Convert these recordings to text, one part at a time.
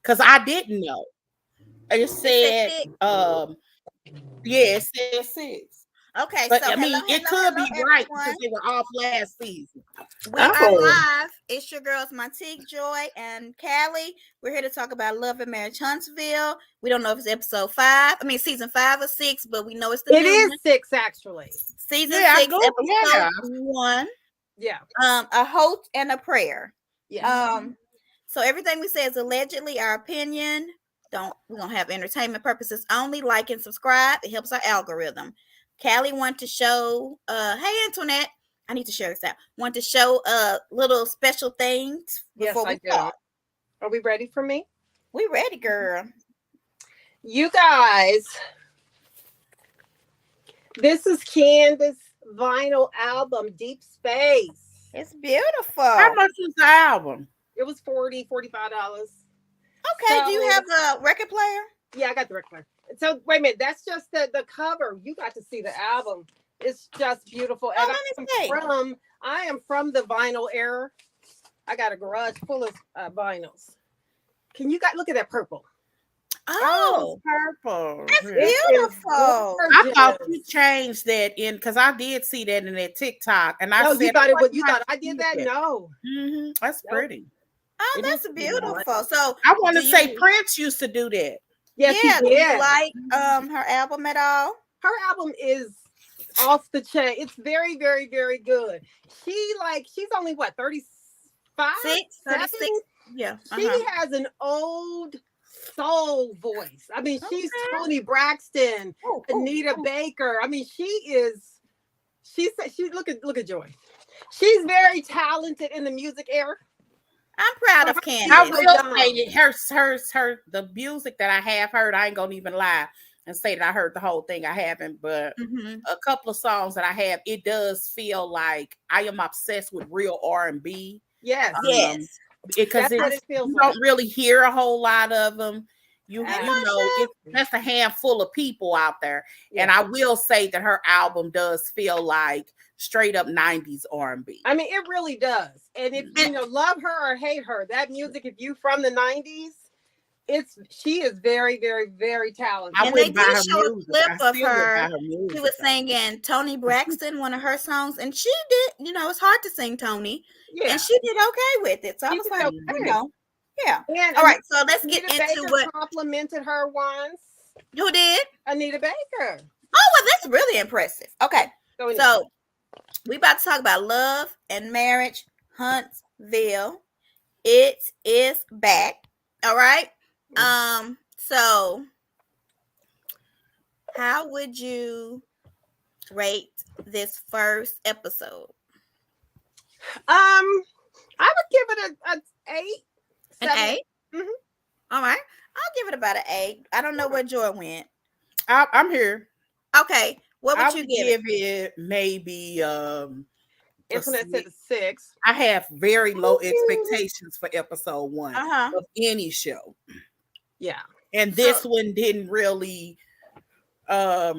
Because I didn't know. It It said, said 6. yeah, it said 6. Okay, But so I hello, mean, it hello, could hello, be right because everyone. they were off last season. We are Oh, live. It's your girls, Montique, Joy, and Callie. We're here to talk about Love and Marriage Huntsville. We don't know if it's episode 5. I mean, season 5 or 6, but we know it's the it new is one. 6 actually. Season Yeah, I 6, go. episode Yeah, 1. Yeah. A Holt and a prayer. Yeah. So everything we say is allegedly our opinion. We're gonna have entertainment purposes only. Like and subscribe. It helps our algorithm. Callie want to show hey Antoinette. I need to share this out. Want to show little special things Yes, before I we do. start. Are we ready for me? We ready, girl. You guys, this is Candace's vinyl album, Deep Space. It's beautiful. how much is the album? It was $45. Okay, do you have a record player? Yeah, I got the record. So wait a minute, that's just the cover. You got to see the album. It's just beautiful. And Let me see. I am from the vinyl era. I got a garage full of vinyls. Can you guys look at that purple? Oh, Purple. that's Yeah. beautiful. I thought you changed that in because I did see that in that TikTok, and I No, said, you thought it was. "What You am I thought I did that? seeing?" No. That's Nope. pretty. Oh, It that's is beautiful. beautiful. So I want to do say you- Prince used to do that. Yes, yeah, he do you did. like her album at all? Her album is off the chain. It's very, very, very good. She's only what 35, 36. 7? Yeah. She has an old soul voice. I mean, she's Toni Braxton, Anita Baker. I mean, she's look at Joy. She's very talented in the music era. I'm proud of I Candace. will say the music that I have heard. I ain't gonna even lie and say that I heard the whole thing. I haven't, but a couple of songs that I have, it does feel like I am obsessed with real R&B. Yes, Yes. Because that's what it feels you like. don't really hear a whole lot of them. You Am know, I it's just a handful of people out there. Yeah. And I will say that her album does feel like straight up 90s R&B. I mean, it really does. And if you love her or hate her, that music, if you from the 90s, she is very, very, very talented. I And they wouldn't buy did her show a music. clip I of still wouldn't her. buy her music, She was though. singing Toni Braxton, one of her songs, and she did. It's hard to sing Toni, Yeah. and she did okay with it. So I She was did like, okay. yeah. And All right, so let's get Anita into Baker what. complimented her once. Who did? Anita Baker. Oh, well, that's really impressive. Okay, anyway. so we about to talk about Love and Marriage Huntsville. It is back. All right. So how would you rate this first episode? I would give it an 8. An 8? Mm-hmm. All right. I'll give it about an 8. I don't know where Joy went. I'm here. Okay. What would you give it? Maybe Internet said a 6. I have very low expectations for episode 1 of any show. Yeah. And this one didn't really not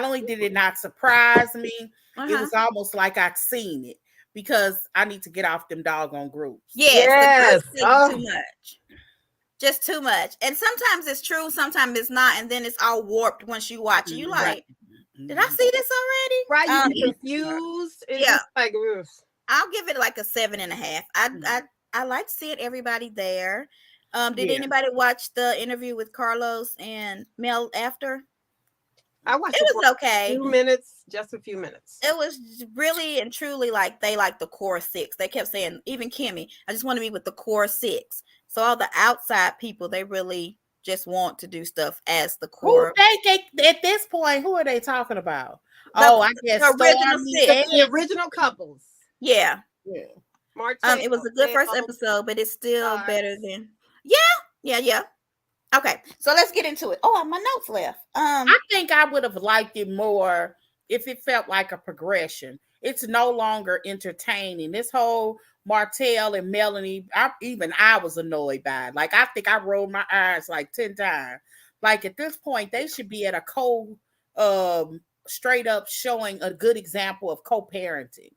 only did it not surprise me, it was almost like I'd seen it because I need to get off them doggone groups. Yes. Too much. Just too much. And sometimes it's true, sometimes it's not, and then it's all warped once you watch it. You like, did I see this already? Right, you confused. It's just like, oof. I'll give it like a 7.5. I like seeing everybody there. Did anybody watch the interview with Carlos and Mel after? I watched it. Was okay. Just a few minutes. It was really and truly like they like the core 6. They kept saying, even Kimmy, I just want to be with the core 6. So all the outside people, they really just want to do stuff as the core. They at this point, who are they talking about? I guess the original couples. Yeah. Martell, it was a good first episode, but it's still better than. Yeah. Okay, so let's get into it. Oh, my notes left. I think I would have liked it more if it felt like a progression. It's no longer entertaining. This whole Martell and Melanie, I was annoyed by it. Like, I think I rolled my eyes like 10 times. Like, at this point, they should be at a straight up showing a good example of co-parenting.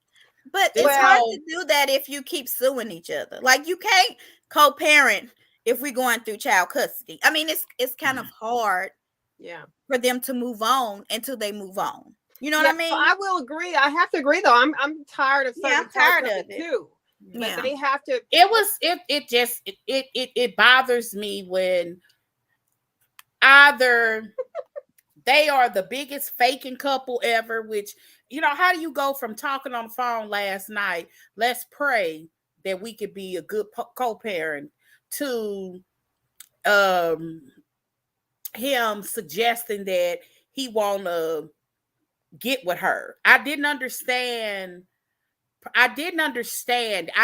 But it's hard to do that if you keep suing each other. Like, you can't co-parent if we're going through child custody. I mean, it's kind of hard for them to move on until they move on. You know what I mean? So I will agree. I have to agree, though. I'm tired of I'm tired of it too. But they have to. It bothers me when either they are the biggest faking couple ever, which, you know, how do you go from talking on the phone last night, let's pray that we could be a good co-parent, to him suggesting that he want to get with her. I didn't understand. I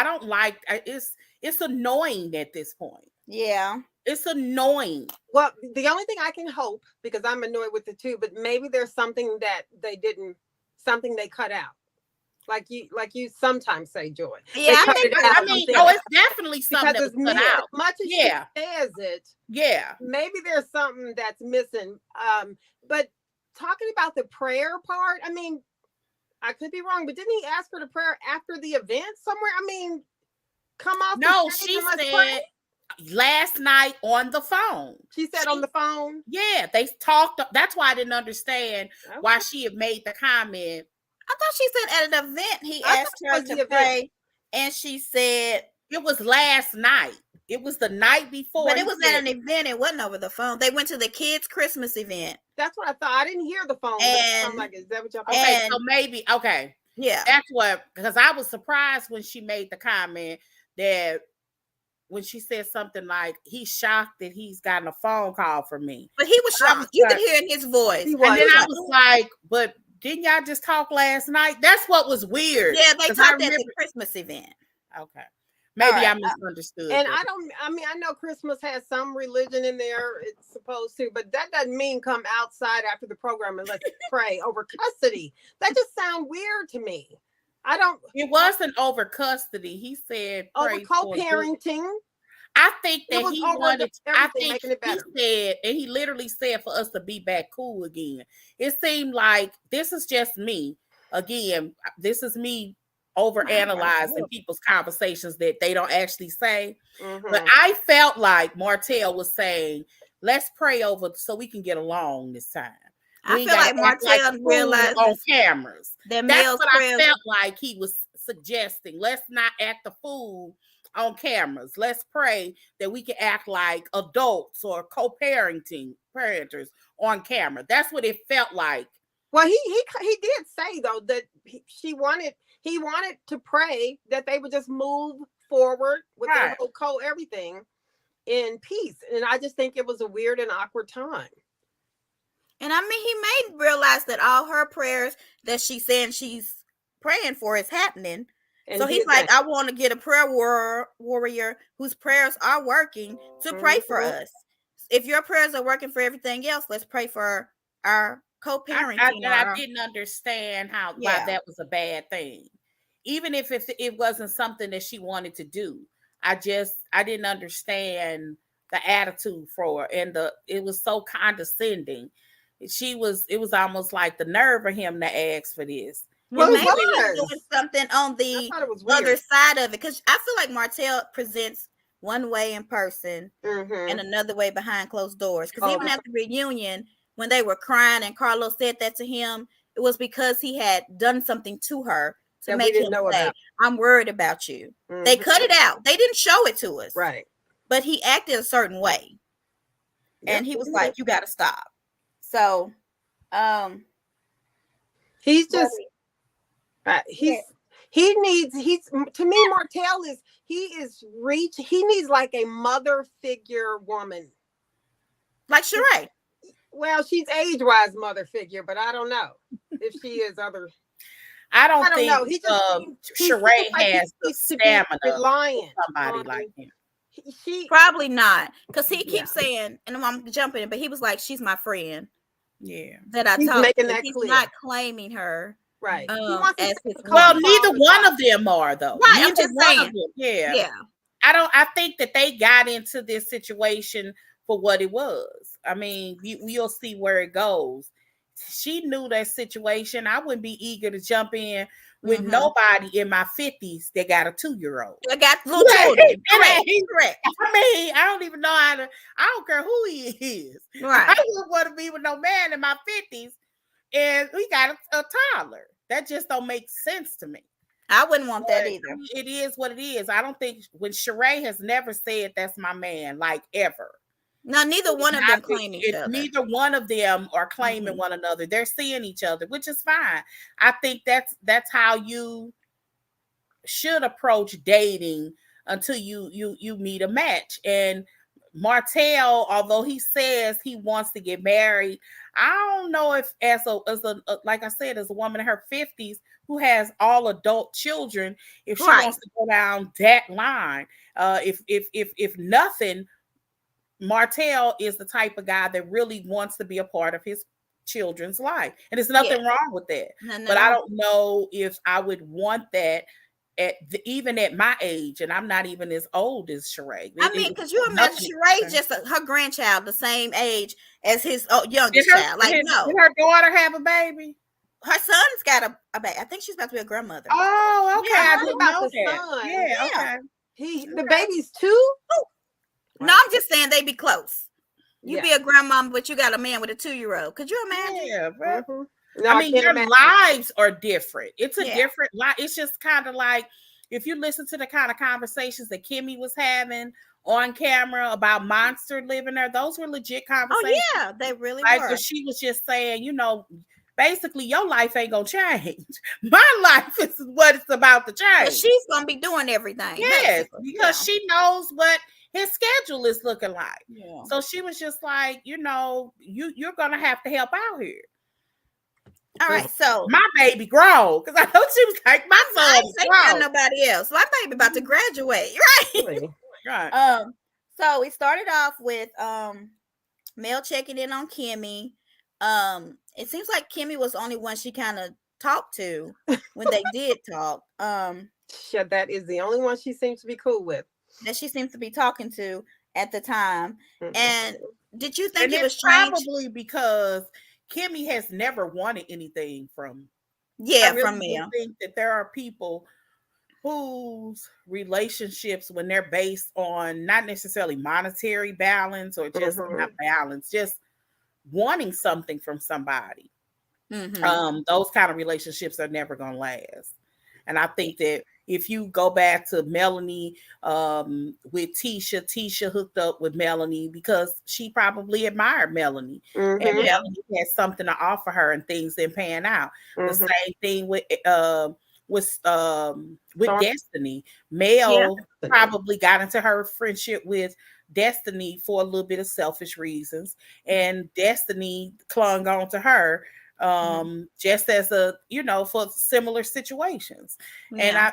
don't like, it's annoying at this point. Yeah. It's annoying. Well, the only thing I can hope, because I'm annoyed with it too, but maybe there's something that they cut out. Like you sometimes say, Joy. Yeah, it's definitely something that was cut out. As much as she says it, maybe there's something that's missing. But talking about the prayer part, I mean, I could be wrong, but didn't he ask for the prayer after the event somewhere? I mean, come off. No, she said last night on the phone. She said on the phone? Yeah, they talked. That's why I didn't understand why she had made the comment. I thought she said at an event he asked her to pray, and she said it was last night. It was the night before. But it was at an event. It wasn't over the phone. They went to the kids' Christmas event. That's what I thought. I didn't hear the phone. I'm like, is that what y'all? Okay, so maybe yeah. That's what, because I was surprised when she made the comment that when she said something like, he's shocked that he's gotten a phone call from me. But he was shocked. You could hear in his voice. And then I was like, but didn't y'all just talk last night? That's what was weird. Yeah, they talked at the Christmas event. Okay. Maybe I misunderstood. And I know Christmas has some religion in there, it's supposed to, but that doesn't mean come outside after the program and let's pray over custody. That just sounds weird to me. It wasn't over custody. He said over co-parenting. I think that he wanted. I think he said, and he literally said for us to be back cool again. It seemed like this is just me. Again, this is me over analyzing people's conversations that they don't actually say. But I felt like Martell was saying, let's pray over so we can get along this time. I feel like Martell realized on cameras. That's what I felt like he was suggesting. Let's not act the fool on cameras. Let's pray that we can act like adults or parenters on camera. That's what it felt like. Well, he did say though that he wanted to pray that they would just move forward with their whole everything in peace. And I just think it was a weird and awkward time. And I mean, he made realize that all her prayers that she's saying she's praying for is happening. And so he's like, I want to get a prayer warrior whose prayers are working to pray for us. If your prayers are working for everything else, let's pray for our co-parenting. I didn't understand why that was a bad thing. Even if it wasn't something that she wanted to do. I didn't understand the attitude for her. And it was so condescending. It was almost like the nerve of him to ask for this. Well, maybe he was doing something on the other side of it. Because I feel like Martell presents one way in person and another way behind closed doors. Because even at the reunion, when they were crying and Carlos said that to him, it was because he had done something to her to make him say, I'm worried about you. They cut it out. They didn't show it to us. Right. But he acted a certain way. And he was like, you got to stop. So, he's just, he needs, to me, Martell he needs like a mother figure woman. Like Sheree. Well, she's age-wise mother figure, but I don't know if she is other. I don't think Sheree has the stamina reliant somebody like him. She probably not, because he keeps saying, and I'm jumping in, but he was like, she's my friend. Yeah. That I talked making to. that He's clear. not claiming her. Right. Well, neither one of them are though. Right. I'm just saying. Yeah. Yeah. I think that they got into this situation for what it was. I mean, you'll see where it goes. She knew that situation. I wouldn't be eager to jump in with nobody in my 50s that got a 2-year-old. I got little children. Correct. I mean, I don't even know how to, I don't care who he is. Right. I wouldn't want to be with no man in my 50s and we got a toddler. That just don't make sense to me. I wouldn't want that either. It is what it is. I don't think when Sheree has never said that's my man, like ever. No, neither one of them claim each other. Neither one of them are claiming one another. They're seeing each other, which is fine. I think that's how you should approach dating until you meet a match. And Martell, although he says he wants to get married, I don't know if as a like I said, as a woman in her 50s who has all adult children, if she wants to go down that line, if nothing, Martell is the type of guy that really wants to be a part of his children's life. And there's nothing wrong with that. No. But I don't know if I would want that even at my age, and I'm not even as old as Sheree. I mean, because you imagine Sheree's just her grandchild, the same age as his youngest child. Like, did her daughter have a baby? Her son's got a baby. I think she's about to be a grandmother. Oh, okay. Yeah, I didn't know that. Son. Yeah, okay. The baby's 2? No, I'm just saying they be close. You be a grandmom, but you got a man with a 2-year-old. Could you imagine? Yeah, bro. No, I mean, their lives are different. It's a different life. It's just kind of like if you listen to the kind of conversations that Kimmy was having on camera about Monster living there, those were legit conversations. Oh, yeah, they really were. She was just saying, basically your life ain't gonna change. My life is what it's about to change. But she's gonna be doing everything. Yes, because she knows what his schedule is looking like. Yeah. So she was just like, you're gonna have to help out here. All right, so my baby grown, because I know she was like, my son ain't saying nobody else. My baby about to graduate, right? Right. So we started off with Mel checking in on Kimmy. It seems like Kimmy was the only one she kind of talked to when they did talk. Yeah, that is the only one she seems to be cool with. That she seems to be talking to at the time. Mm-hmm. And did you think it was strange? Probably because Kimmy has never wanted anything from from Mel. I think that there are people whose relationships, when they're based on not necessarily monetary balance or just not balance, just wanting something from somebody. Those kind of relationships are never gonna last. And I think that if you go back to Melanie with Tisha hooked up with Melanie because she probably admired Melanie. And Melanie had something to offer her and things didn't pan out. The same thing with Destiny. Mel probably got into her friendship with Destiny for a little bit of selfish reasons. And Destiny clung on to her just as for similar situations. And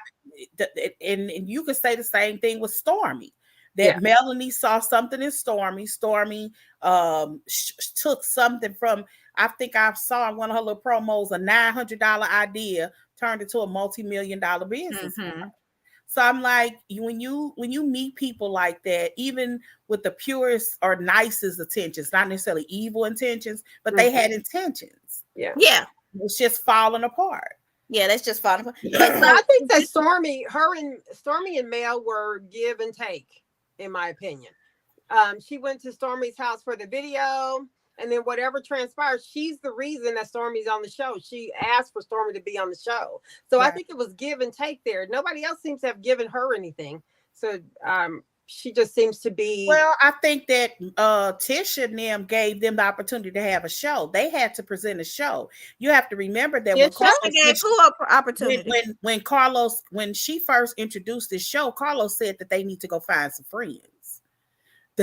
and you could say the same thing with Stormy, that Melanie saw something in Stormy. Stormy took something from, I think I saw in one of her little promos, a $900 idea turned into a multi-million-dollar business. So I'm like, when you meet people like that, even with the purest or nicest intentions, not necessarily evil intentions, but they had intentions. Yeah. It's just falling apart. Yeah, that's just falling apart. I think that Stormy and Mel were give and take, in my opinion. She went to Stormy's house for the video, and then whatever transpired, she's the reason that Stormy's on the show. She asked for Stormy to be on the show. So I think it was give and take there. Nobody else seems to have given her anything. So she just seems to be. Well, I think that Tisha and them gave them the opportunity to have a show. They had to present a show. You have to remember that when Carlos, when she first introduced this show, Carlos said that they need to go find some friends.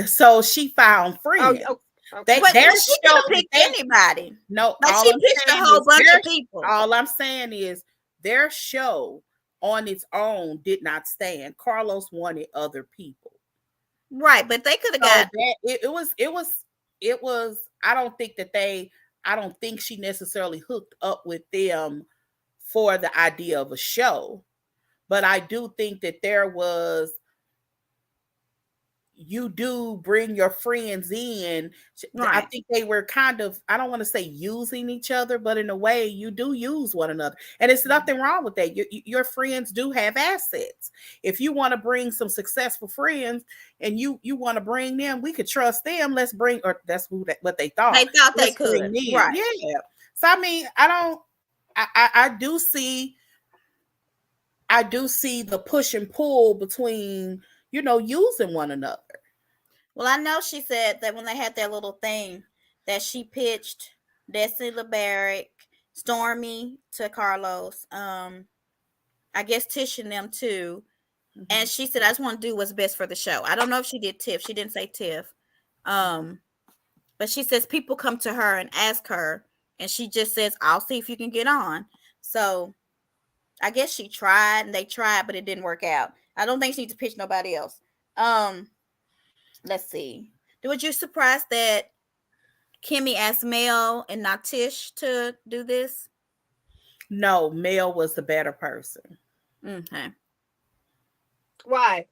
So she found friends. She didn't pick anybody. No, like she picked a whole bunch of people. All I'm saying is their show on its own did not stand. Carlos wanted other people. Right, but they could have got it was I don't think she necessarily hooked up with them for the idea of a show, but I do think that there was you do bring your friends in. I Right. think they were kind of, I don't want to say using each other, but in a way you do use one another. And it's nothing wrong with that. Your friends do have assets. If you want to bring some successful friends and you want to bring them, we could trust them. Let's bring, or that's what they thought. They thought they Let's bring could. them. Right. Yeah. So I mean, I do see the push and pull between, using one another. Well, I know she said that when they had their little thing that she pitched Destiny LeBarrick, Stormy to Carlos, I guess Tisha and them too. Mm-hmm. And she said, I just want to do what's best for the show. I don't know if she did Tiff. She didn't say Tiff. But she says people come to her and ask her, and she just says, I'll see if you can get on. So I guess she tried and they tried, but it didn't work out. I don't think she needs to pitch nobody else. Let's see. Was you surprised that Kimmy asked Mel and not Tish to do this? No, Mel was the better person. Okay. Why?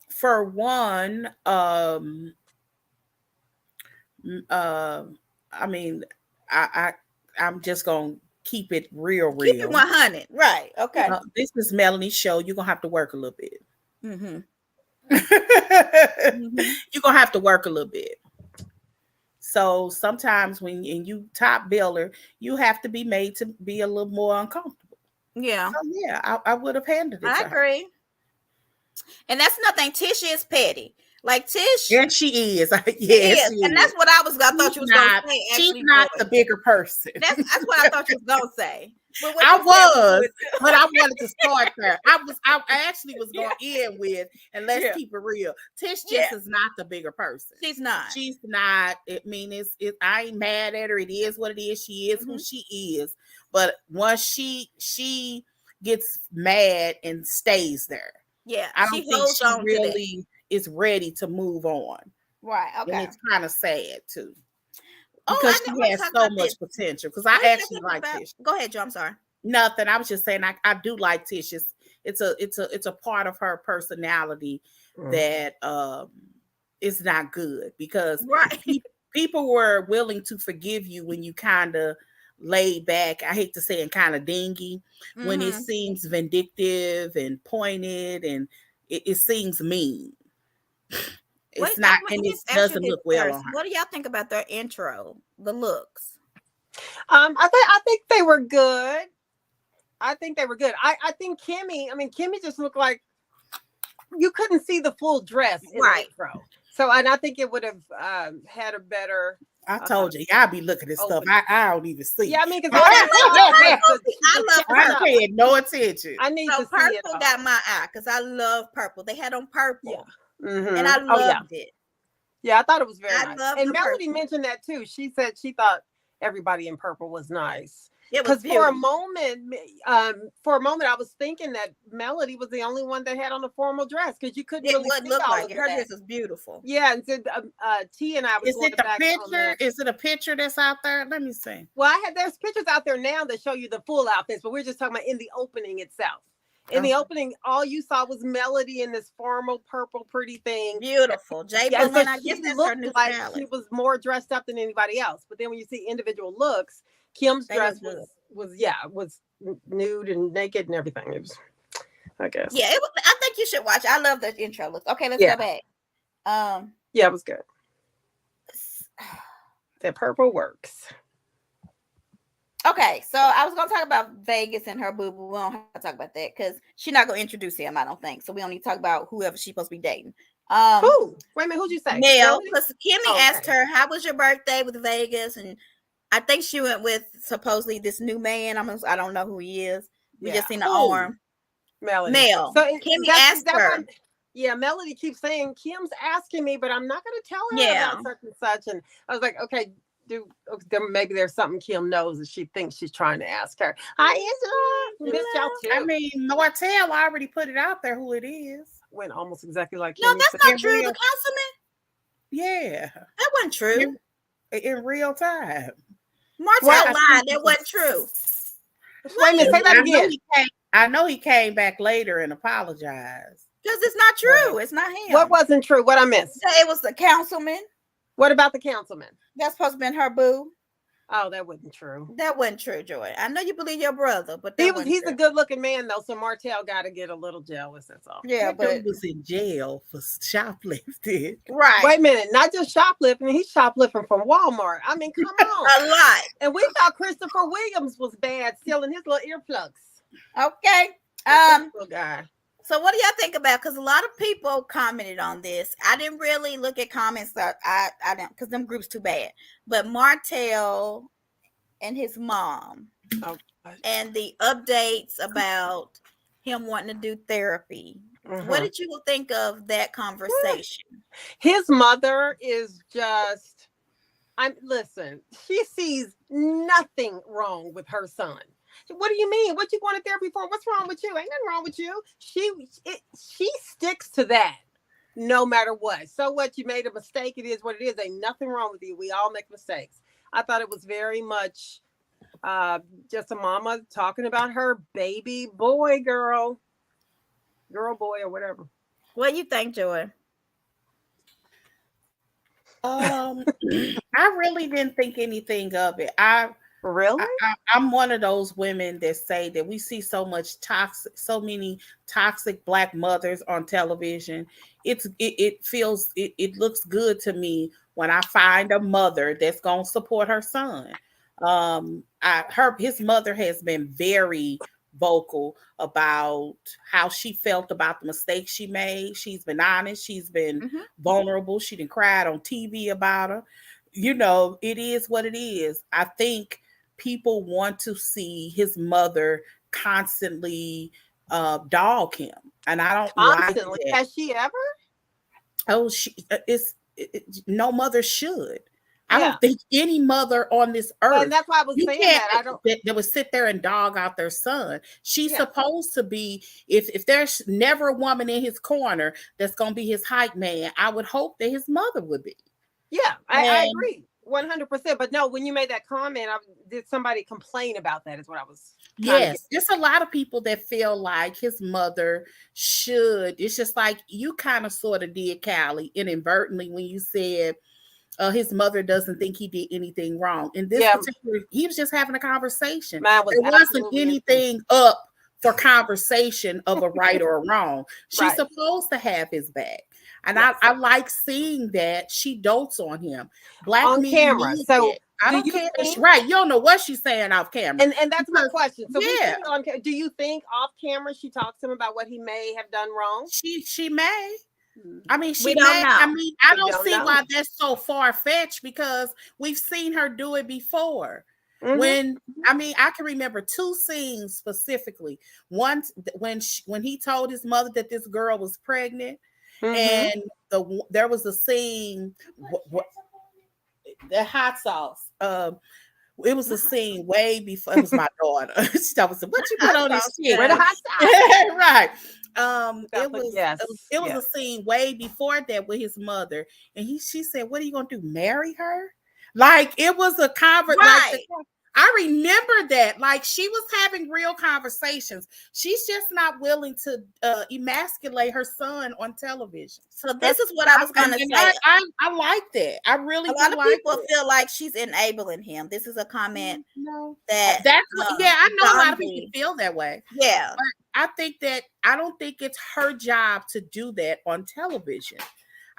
For one, I mean, I'm just gonna keep it real. Keep it 100, right? Okay. This is Melanie's show. You're gonna have to work a little bit. Mm-hmm. You're gonna have to work a little bit. So sometimes when you top biller, you have to be made to be a little more uncomfortable. Yeah. So yeah, I would have handled it. I agree. And that's nothing. Tisha is petty. Like Tish. Yeah, she is. Yes, she is. And that's what I thought you was gonna say. She's not the bigger person. That's what I thought you was gonna say. But but I wanted to start there. I actually was going to end with, and let's keep it real. Tish just is not the bigger person. She's not. She's not. I mean, I ain't mad at her. It is what it is. She is who she is. But once she gets mad and stays there, I don't think she really is ready to move on. Right. Okay. And it's kind of sad too. Because she has so much potential. Because I actually like Tish. Go ahead, Joe. I'm sorry. Nothing. I was just saying I do like Tish. It's a part of her personality that is not good, because people were willing to forgive you when you kind of laid back. I hate to say, and kind of dingy, when it seems vindictive and pointed, and it seems mean. It's not, and it doesn't look well on her. What do y'all think about their intro? The looks. I think they were good. I think think Kimmy just looked like you couldn't see the full dress in the intro. So, and I think it would have had a better. I told you, y'all be looking at stuff. I don't even see. Yeah, I mean, because I love purple. I'm paying no attention. I need to see purple it. Got my eye because I love purple. They had on purple. Yeah. Mm-hmm. And I loved it. Yeah, I thought it was very nice. And Melody mentioned that too. She said she thought everybody in purple was nice. Because for a moment, I was thinking that Melody was the only one that had on a formal dress, because you couldn't really see look all like of it. Her that. dress is beautiful. Yeah, and so T and I was. Is it the picture? Is it a picture that's out there? Let me see. Well, there's pictures out there now that show you the full outfits, but we're just talking about in the opening itself. In the opening, all you saw was Melody in this formal purple pretty thing. Beautiful. I guess that's her new like style. She was more dressed up than anybody else. But then when you see individual looks, Kim's dress was nude and naked and everything. It was, I guess. Yeah, I think you should watch. I love the intro look. Okay, let's go back. Yeah, it was good. That purple works. Okay, so I was gonna talk about Vegas and her boo-boo. We don't have to talk about that because she's not gonna introduce him, I don't think. So we don't need to talk about whoever she's supposed to be dating. Who? Wait a minute, who'd you say? Mel, because Kimmy asked her, "How was your birthday with Vegas?" And I think she went with supposedly this new man. I don't know who he is. We just seen the arm. Melody. Mel. So Kimmy asked her. Melody keeps saying, Kim's asking me, but I'm not going to tell her about such and such. And I was like, okay, maybe there's something Kim knows that she thinks she's trying to ask her. Hi, Angela. Miss y'all too. I mean, Martell already put it out there who it is. Went almost exactly like Kimmy. No, that's not true. The councilman? Yeah. That wasn't true. In real time. Martell lied. That wasn't true. Wait a minute, say that again. I know he came back later and apologized. Because it's not true. It's not him. What wasn't true? What I missed? It was the councilman. What about the councilman? That's supposed to be her boo. Oh, that wasn't true. That wasn't true, Joy. I know you believe your brother, but he's a good-looking man though, so Martell got to get a little jealous. That's all. Yeah, but he was in jail for shoplifting. Right. Wait a minute, not just shoplifting. He's shoplifting from Walmart. I mean, come on, a lot. And we thought Christopher Williams was bad, stealing his little earplugs. Okay. Little guy. So what do y'all think about? Because a lot of people commented on this. I didn't really look at comments. I didn't, because them groups too bad. But Martell and his mom, and the updates about him wanting to do therapy. What did you think of that conversation? His mother is just. Listen. She sees nothing wrong with her son. What do you mean? What you wanted therapy for? What's wrong with you? Ain't nothing wrong with you. She sticks to that no matter what. So what? You made a mistake. It is what it is. Ain't nothing wrong with you. We all make mistakes. I thought it was very much just a mama talking about her baby boy, girl, boy, or whatever. What do you think, Joy? I really didn't think anything of it. Really? I'm one of those women that say that we see so many toxic Black mothers on television. It looks good to me when I find a mother that's gonna support her son. His mother has been very vocal about how she felt about the mistakes she made. She's been honest. She's been vulnerable. She didn't cry on TV about her. You know, it is what it is. I think people want to see his mother constantly dog him, and I don't constantly like that. Has she ever? Oh, no mother should. I don't think any mother on this earth. And that's why I was saying that. They would sit there and dog out their son. She's supposed to be. If there's never a woman in his corner that's going to be his hype man, I would hope that his mother would be. Yeah, I agree. 100%. But no, when you made that comment, did somebody complain about that? Is what I was. Yes, there's a lot of people that feel like his mother should. It's just like you kind of sort of did, Callie, inadvertently when you said his mother doesn't think he did anything wrong. In this particular, he was just having a conversation. There wasn't anything up for conversation of a right or a wrong. She's supposed to have his back. And I like seeing that she dotes on him. Black on camera. So I don't care. Right. You don't know what she's saying off camera. And that's my question. So do you think off camera she talks to him about what he may have done wrong? She may. I mean, she may. I mean, I don't see why that's so far-fetched because we've seen her do it before. When I can remember two scenes specifically. One when he told his mother that this girl was pregnant. And there was a scene, the hot sauce. It was a scene way before. It was my daughter. She was, what you put on this shit? Where the hot sauce? Right. It was a scene way before that with his mother, and she said, "What are you gonna do? Marry her?" Like it was a conversation. Right. I remember that. Like she was having real conversations. She's just not willing to emasculate her son on television. So this is what I was going to say. I like that. I really do. A lot of people feel like she's enabling him. This is a comment that's I know a lot of people feel that way. Yeah. But I don't think it's her job to do that on television.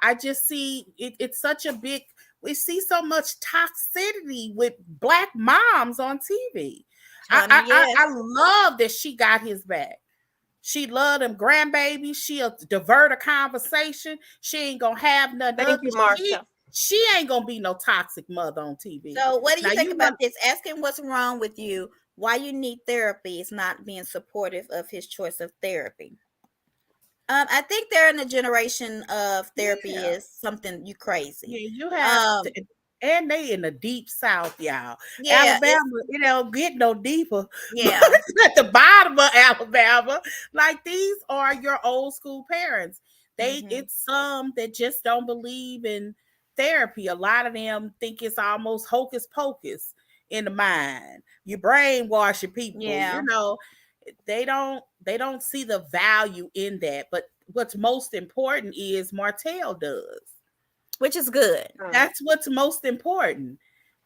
I just see it's such a big. We see so much toxicity with Black moms on TV. I love that she got his back. She loved them grandbabies. She'll divert a conversation. She ain't gonna have nothing. Thank you, Marsha. She ain't gonna be no toxic mother on TV. So what do you think about this? Asking what's wrong with you, why you need therapy is not being supportive of his choice of therapy. I think they're in a generation of therapy is something you crazy. Yeah, you have and they in the deep South, y'all. Yeah, Alabama, get no deeper. Yeah. At the bottom of Alabama. Like these are your old school parents. It's some that just don't believe in therapy. A lot of them think it's almost hocus pocus in the mind. You brainwashing people, they don't see the value in that. But what's most important is Martell does. which is good. That's what's most important.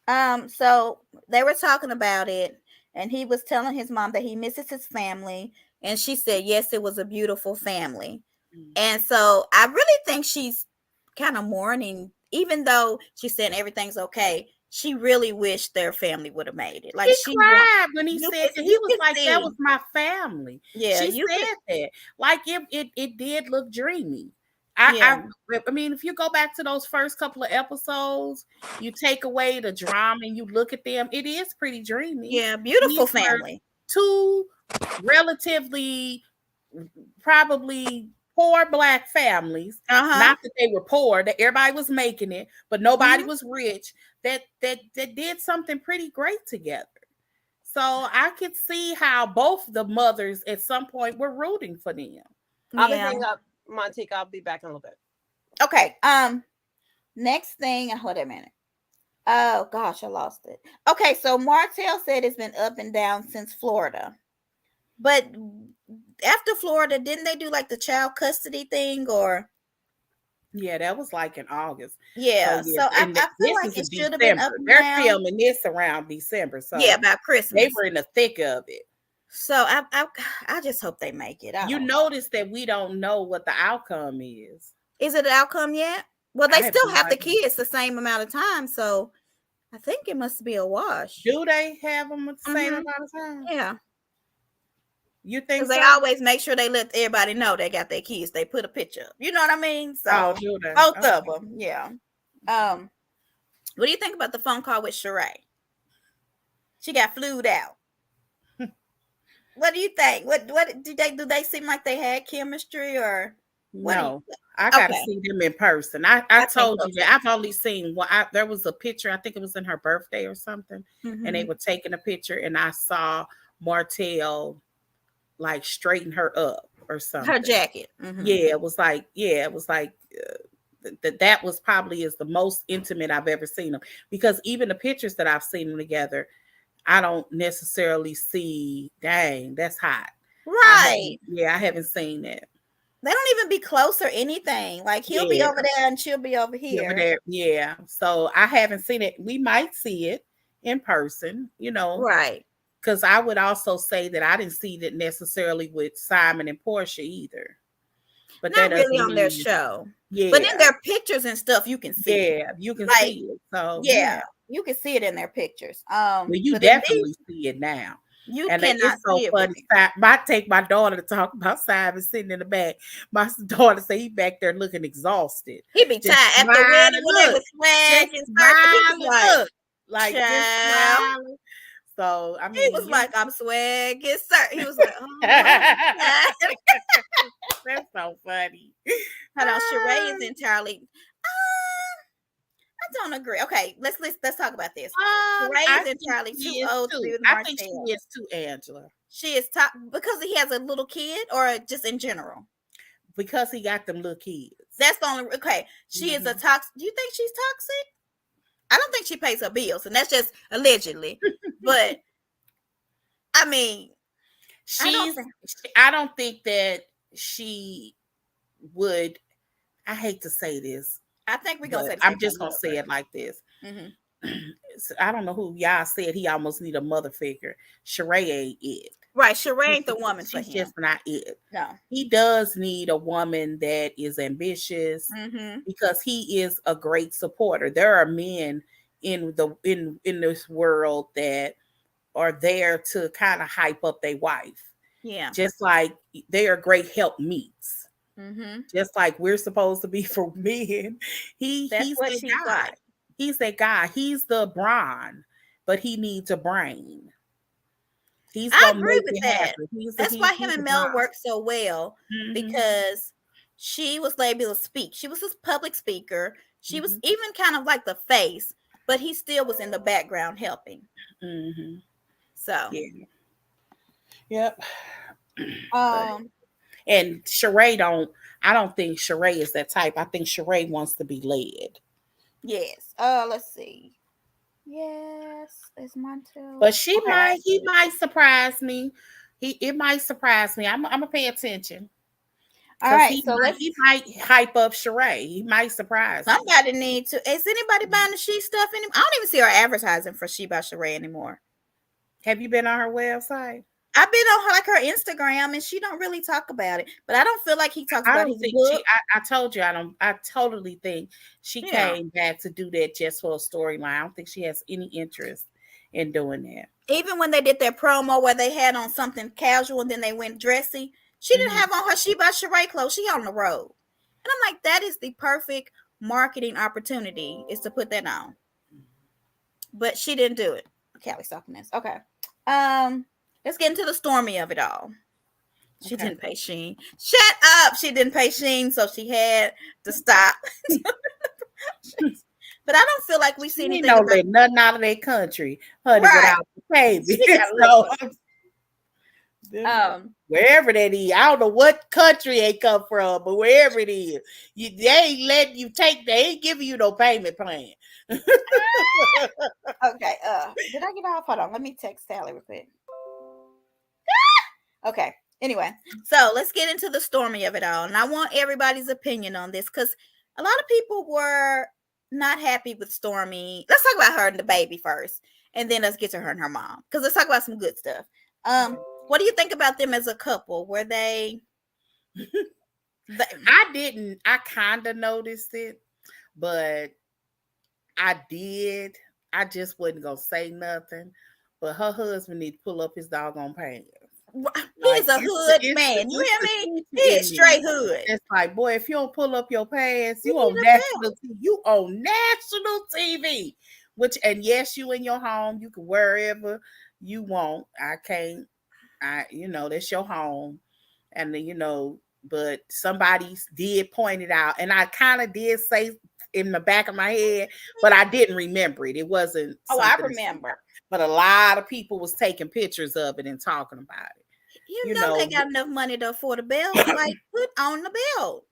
So they were talking about it, and he was telling his mom that he misses his family, and she said, yes, it was a beautiful family. And so I really think she's kind of mourning, even though she's saying everything's okay. She really wished their family would have made it. Like He cried when he said that. He was like, that was my family. Yeah, she said that. Like it did look dreamy. I mean, if you go back to those first couple of episodes, you take away the drama and you look at them, it is pretty dreamy. Yeah, beautiful family. Two relatively probably poor Black families. Not that they were poor, that everybody was making it, but nobody was rich. That did something pretty great together. So I could see how both the mothers at some point were rooting for them. I'll be hanging up, Montique. I'll be back in a little bit. Okay. Next thing, hold on a minute. Oh gosh, I lost it. Okay, so Martell said it's been up and down since Florida. But after Florida, didn't they do like the child custody thing or? Yeah, that was like in August. Yeah, so I feel like it should have been up and They're down. filming this around December. So yeah, about Christmas. They were in the thick of it. So I just hope they make it. You notice that we don't know what the outcome is. Is it an outcome yet? Well, they still have the kids the same amount of time, so I think it must be a wash. Do they have them the same amount of time? Yeah. You think so? They always make sure they let everybody know they got their kids. They put a picture up. You know what I mean? So do they? Both of them. Yeah. What do you think about the phone call with Sheree? She got flued out. What do you think? What do they seem like they had chemistry or what? No, I gotta see them in person. I told you that I've only seen one. There was a picture, I think it was in her birthday or something, and they were taking a picture, and I saw Martell like straighten her up or something. Her jacket. Yeah, it was like that was probably is the most intimate I've ever seen them, because even the pictures that I've seen them together, I don't necessarily see, dang, that's hot. Right. I haven't seen that. They don't even be close or anything. Like he'll be over there and she'll be over here. Yeah. So I haven't seen it. We might see it in person, Right. Because I would also say that I didn't see that necessarily with Simon and Portia either. But not really on their show. Yeah. But in their pictures and stuff, you can see. Yeah, you can see it. So you can see it in their pictures. Well, you definitely see it now. And cannot it's so see funny. I take my daughter to talk about Simon sitting in the back. My daughter say he back there looking exhausted. He be tired after wedding when they was swag and like just so I mean, he was like, "I'm swag, yes, sir." He was like, "Oh, that's so funny." Hold on, Sheree is entirely. I don't agree. Okay, let's talk about this. Sheree is entirely too old to be with Martell. I think she is too, Angela. She is because he has a little kid, or just in general. Because he got them little kids. That's the only. Okay, she is a toxic. Do you think she's toxic? I don't think she pays her bills, and that's just allegedly. But I mean, I don't think that she would. I hate to say this. I think we're gonna say. I'm just gonna say it like this. I don't know who y'all said he almost need a mother figure. Sheree ain't it. Right, Sheree ain't the woman for him. She's just not it. No, he does need a woman that is ambitious because he is a great supporter. There are men in this world that are there to kind of hype up their wife. Yeah, just like they are great helpmeets. Just like we're supposed to be for men. He's that guy. Like. He's that guy. He's the brawn, but he needs a brain. I agree with that. That's why him and Mel work so well, because she was able to speak. She was a public speaker. She was even kind of like the face, but he still was in the background helping. So, yep. And Sheree I don't think Sheree is that type. I think Sheree wants to be led. Yes. Let's see. Yes, it's Martell. But he might surprise me. It might surprise me. I'm gonna pay attention. All right, so he might hype up Sheree. He might surprise me. Somebody need to. Is anybody buying the She stuff anymore? I don't even see her advertising for She by Sheree anymore. Have you been on her website? I've been on her Instagram, and she don't really talk about it. But I don't feel like he talks about his book. I told you I totally think she came back to do that just for a storyline. I don't think she has any interest in doing that. Even when they did their promo where they had on something casual and then they went dressy, she didn't have on her She by Sheree clothes. She on the road. And I'm like, that is the perfect marketing opportunity, is to put that on. But she didn't do it. Callie talking this. Okay. Let's get into the Stormy of it all. She didn't pay Sheen. Shut up. She didn't pay Sheen, so she had to stop. But I don't feel like we see anything. Don't let nothing out of their country, honey, without the baby. So, wherever that is, I don't know what country they come from, but wherever it is, they ain't letting you take. They ain't giving you no payment plan. Okay. Did I get off? Hold on. Let me text Sally real quick. Okay. Anyway, so let's get into the Stormy of it all, and I want everybody's opinion on this because a lot of people were not happy with Stormy. Let's talk about her and the baby first, and then let's get to her and her mom, because let's talk about some good stuff. What do you think about them as a couple? Were they? I kind of noticed it, but I did. I just wasn't gonna say nothing. But her husband need to pull up his doggone pants. He's a hood man. You hear me? He's straight hood. It's like, boy, if you don't pull up your pants, you on national TV. You on national TV. And yes, you in your home. You can wherever you want. I can't. That's your home. And but somebody did point it out. And I kind of did say in the back of my head, but I didn't remember it. It wasn't. Oh, I remember. But a lot of people was taking pictures of it and talking about it. You know they got enough money to afford a belt. Like, put on the belt.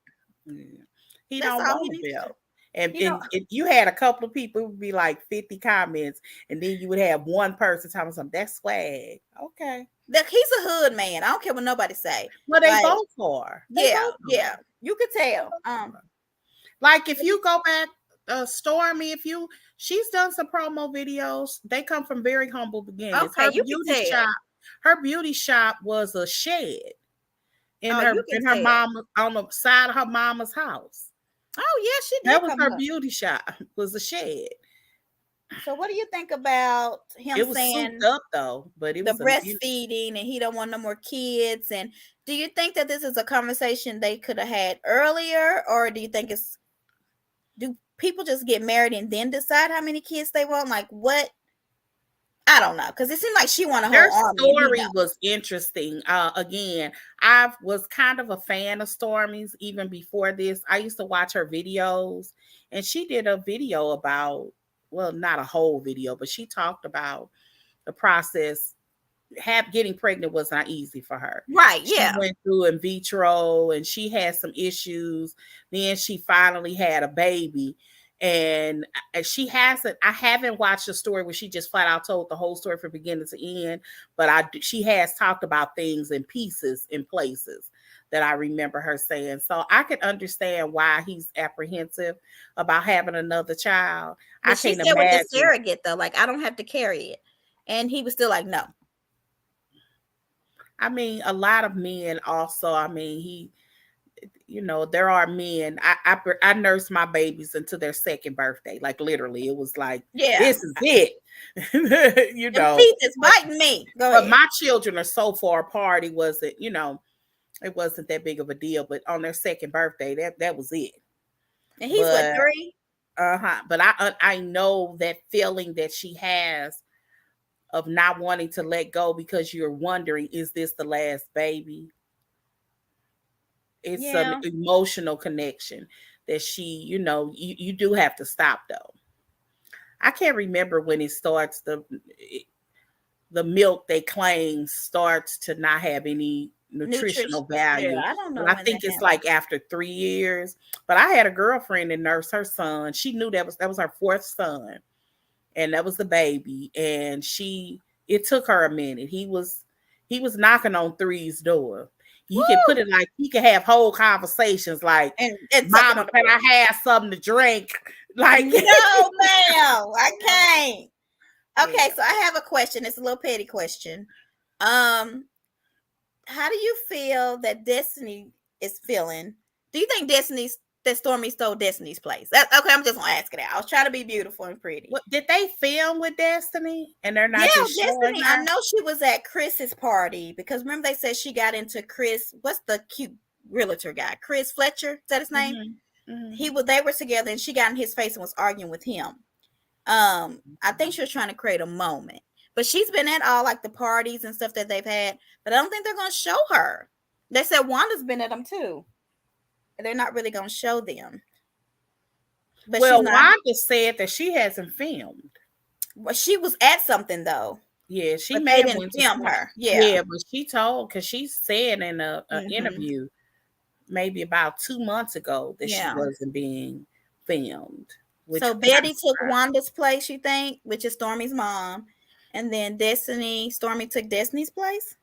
He don't want a belt. And if you had a couple of people, it would be like 50 comments, and then you would have one person telling something. That's swag. Okay. He's a hood man. I don't care what nobody say. Well, they both are. Yeah. You could tell. Like if you go back, Stormy, she's done some promo videos. They come from very humble beginnings. Okay, her beauty shop was a shed in her mama, on the side of her mama's house. Oh yeah, she did. That was her beauty shop. Was a shed. So what do you think about him saying souped up though? But it was breastfeeding, and he don't want no more kids. And do you think that this is a conversation they could have had earlier, or do you think do people just get married and then decide how many kids they want? Like what? I don't know, because it seemed like she wanted her army. Her story was interesting. Again, I was kind of a fan of Stormy's even before this. I used to watch her videos, and she did a video about, well, not a whole video, but she talked about the process. Getting pregnant was not easy for her. Right, yeah. She went through in vitro, and she had some issues. Then she finally had a baby. And I haven't watched a story where she just flat out told the whole story from beginning to end, but she has talked about things in pieces, in places that I remember her saying. So I can understand why he's apprehensive about having another child. But she said with the surrogate though, like I don't have to carry it. And he was still like, no. I mean, a lot of men also, there are men. I nursed my babies until their second birthday. Like literally, it was like, this is it. The teeth is biting me. But my children are so far apart. It wasn't that big of a deal. But on their second birthday, that was it. And he's 3. But I know that feeling that she has of not wanting to let go because you're wondering, is this the last baby? It's an emotional connection that she, you do have to stop though. I can't remember when it starts. The milk they claim starts to not have any nutritional value. Yeah, I don't know. I think it's like after 3 years. But I had a girlfriend that nursed her son. She knew that was her 4th son, and that was the baby. And it took her a minute. He was knocking on 3's door. You can put it like he can have whole conversations like, and Mama, can I have something to drink? Like, no, ma'am, I can't. Okay, Yeah. so I have a question. It's a little petty question. How do you feel that Destiny is feeling? Do you think that Stormy stole Destiny's place? Okay, I'm just gonna ask it out. I was trying to be beautiful and pretty. What did they film with Destiny? And they're not Yeah, just showing Destiny. her? I know she was at Chris's party because remember they said she got into Chris. What's the cute realtor guy? Chris Fletcher. Is that his name? They were together and she got in his face and was arguing with him. I think she was trying to create a moment. But she's been at all like the parties and stuff that they've had, but I don't think they're going to show her. They said Wanda's been at them too. And they're not really going to show them. But Wanda said that she hasn't filmed. Well, she was at something though. Yeah, she but may they have didn't film her. Yeah. Yeah, but she told, because she said in an interview maybe about 2 months ago that she wasn't being filmed. So Betty took Wanda's place, you think, which is Stormy's mom. And then Stormy took Destiny's place?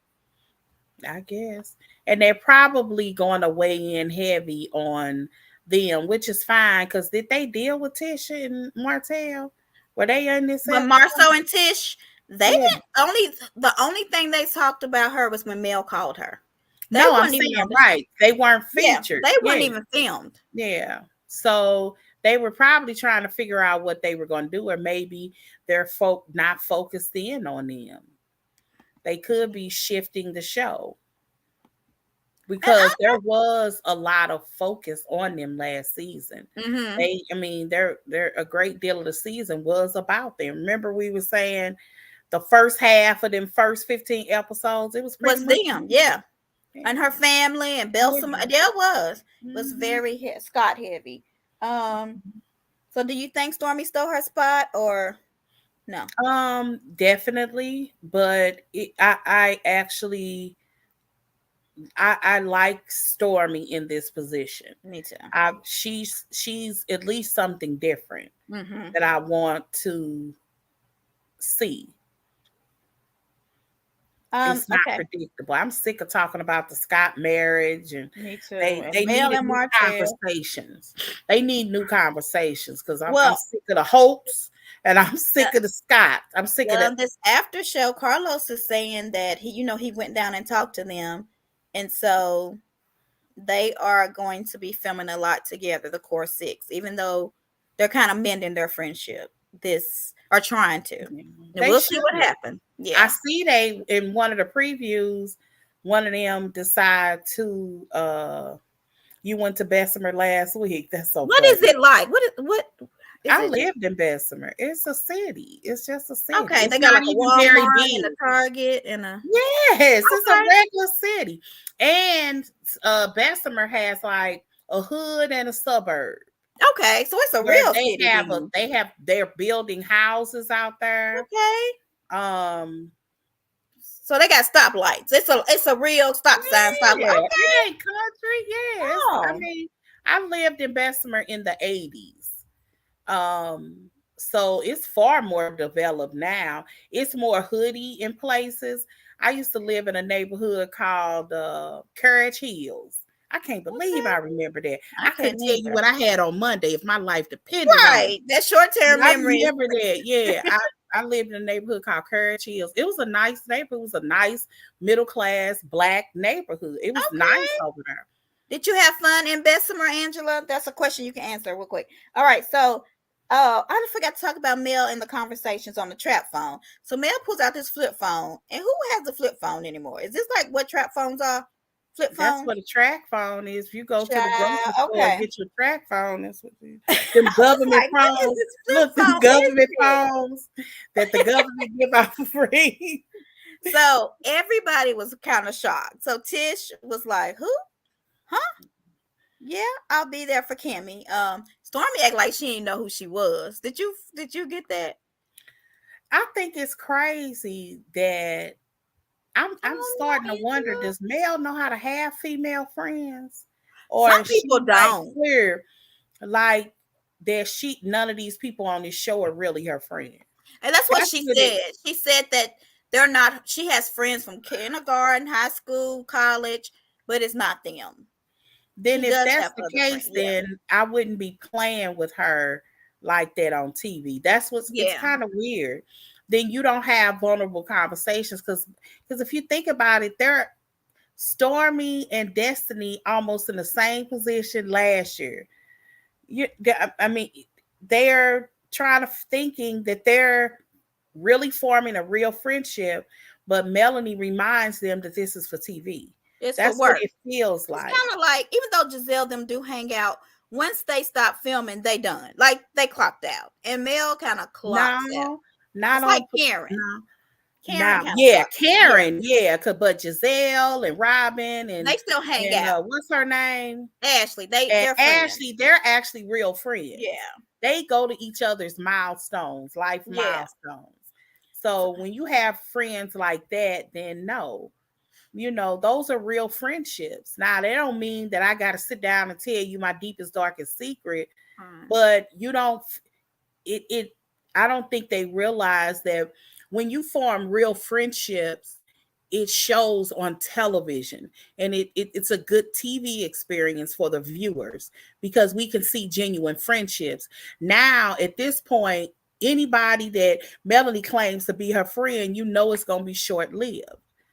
I guess. And they're probably going to weigh in heavy on them, which is fine, because did they deal with Tisha and Martell? Were they in this? But Marceau and Tish, the only thing they talked about her was when Mel called her. I'm saying right. They weren't featured. Yeah, they weren't even filmed. Yeah. So they were probably trying to figure out what they were going to do, or maybe they're not focused in on them. They could be shifting the show because there was a lot of focus on them last season. They're a great deal of the season was about them. Remember, we were saying the first half of them first 15 episodes, it was them, yeah. And her family and Bessemer, was very Scott heavy. So do you think Stormy stole her spot or no? Definitely, but I actually like Stormy in this position. Me too. She's at least something different that I want to see. It's not predictable. I'm sick of talking about the Scott marriage, and me too. They need new conversations. They need new conversations because I'm sick of the Holts and I'm sick of the Scott. I'm sick of that. This after show, Carlos is saying that he went down and talked to them, and so they are going to be filming a lot together. The core six, even though they're kind of mending their friendship. Are trying to. We'll see what happens. Yeah, I see they in one of the previews. One of them decide to. You went to Bessemer last week. That's so. What is it like? What? I lived in Bessemer. It's a city. It's just a city. Okay, they got like a Walmart and a Target and a. Yes, it's a regular city, and Bessemer has like a hood and a suburb. Okay, so it's a real city. They're building houses out there. Okay. So they got stoplights. It's a real stop sign. Stoplight. Okay, country. Yeah. Oh. I lived in Bessemer in the 80s. So it's far more developed now. It's more hoodie in places. I used to live in a neighborhood called Carriage Hills. I can't believe I remember that. I couldn't tell you what I had on Monday if my life depended on it. That short-term memory. I remember that. Yeah. I lived in a neighborhood called Carriage Hills. It was a nice neighborhood. It was a nice middle-class black neighborhood. It was nice over there. Did you have fun in Bessemer, Angela? That's a question you can answer real quick. All right. So I forgot to talk about Mel in the conversations on the trap phone. So Mel pulls out this flip phone. And who has a flip phone anymore? Is this like what trap phones are? Flip phone? That's what a track phone is. If you go to the grocery store and get your track phone, that's what them government phones. Look, the government phones that the government give out for free. So everybody was kind of shocked. So Tish was like, "Who? Huh? Yeah, I'll be there for Kimmy." Stormy act like she didn't know who she was. Did you get that? I think it's crazy that I'm starting to wonder, does Mel know how to have female friends? Or some people don't. Clear, like that none of these people on this show are really her friends. And that's what she said. She said that they're not, she has friends from kindergarten, high school, college, but it's not them. Then She if does that's have the other case, friends. Yeah. then I wouldn't be playing with her like that on TV. That's what's it's Yeah. kind of weird. Then you don't have vulnerable conversations because if you think about it, they're Stormy and Destiny almost in the same position last year. I mean, they're thinking that they're really forming a real friendship, but Melanie reminds them that this is for TV. It's That's for work. what it feels It's like. kind of like, even though Giselle them do hang out, once they stop filming, they done. Like they clocked out. And Mel kind of clocks out. Not It's on like Karen. no. Karen Now, kind of yeah, clocks. Karen, yeah, but Giselle and Robin and They still hang out. what's her name? Ashley. And They're friends. Ashley, they're actually real friends. Yeah. They go to each other's milestones, life milestones. So when you have friends like that, then no, those are real friendships. Now, they don't mean that I got to sit down and tell you my deepest, darkest secret, but you don't, I don't think they realize that when you form real friendships, it shows on television, and it's a good TV experience for the viewers because we can see genuine friendships. Now, at this point, anybody that Melanie claims to be her friend, it's going to be short-lived.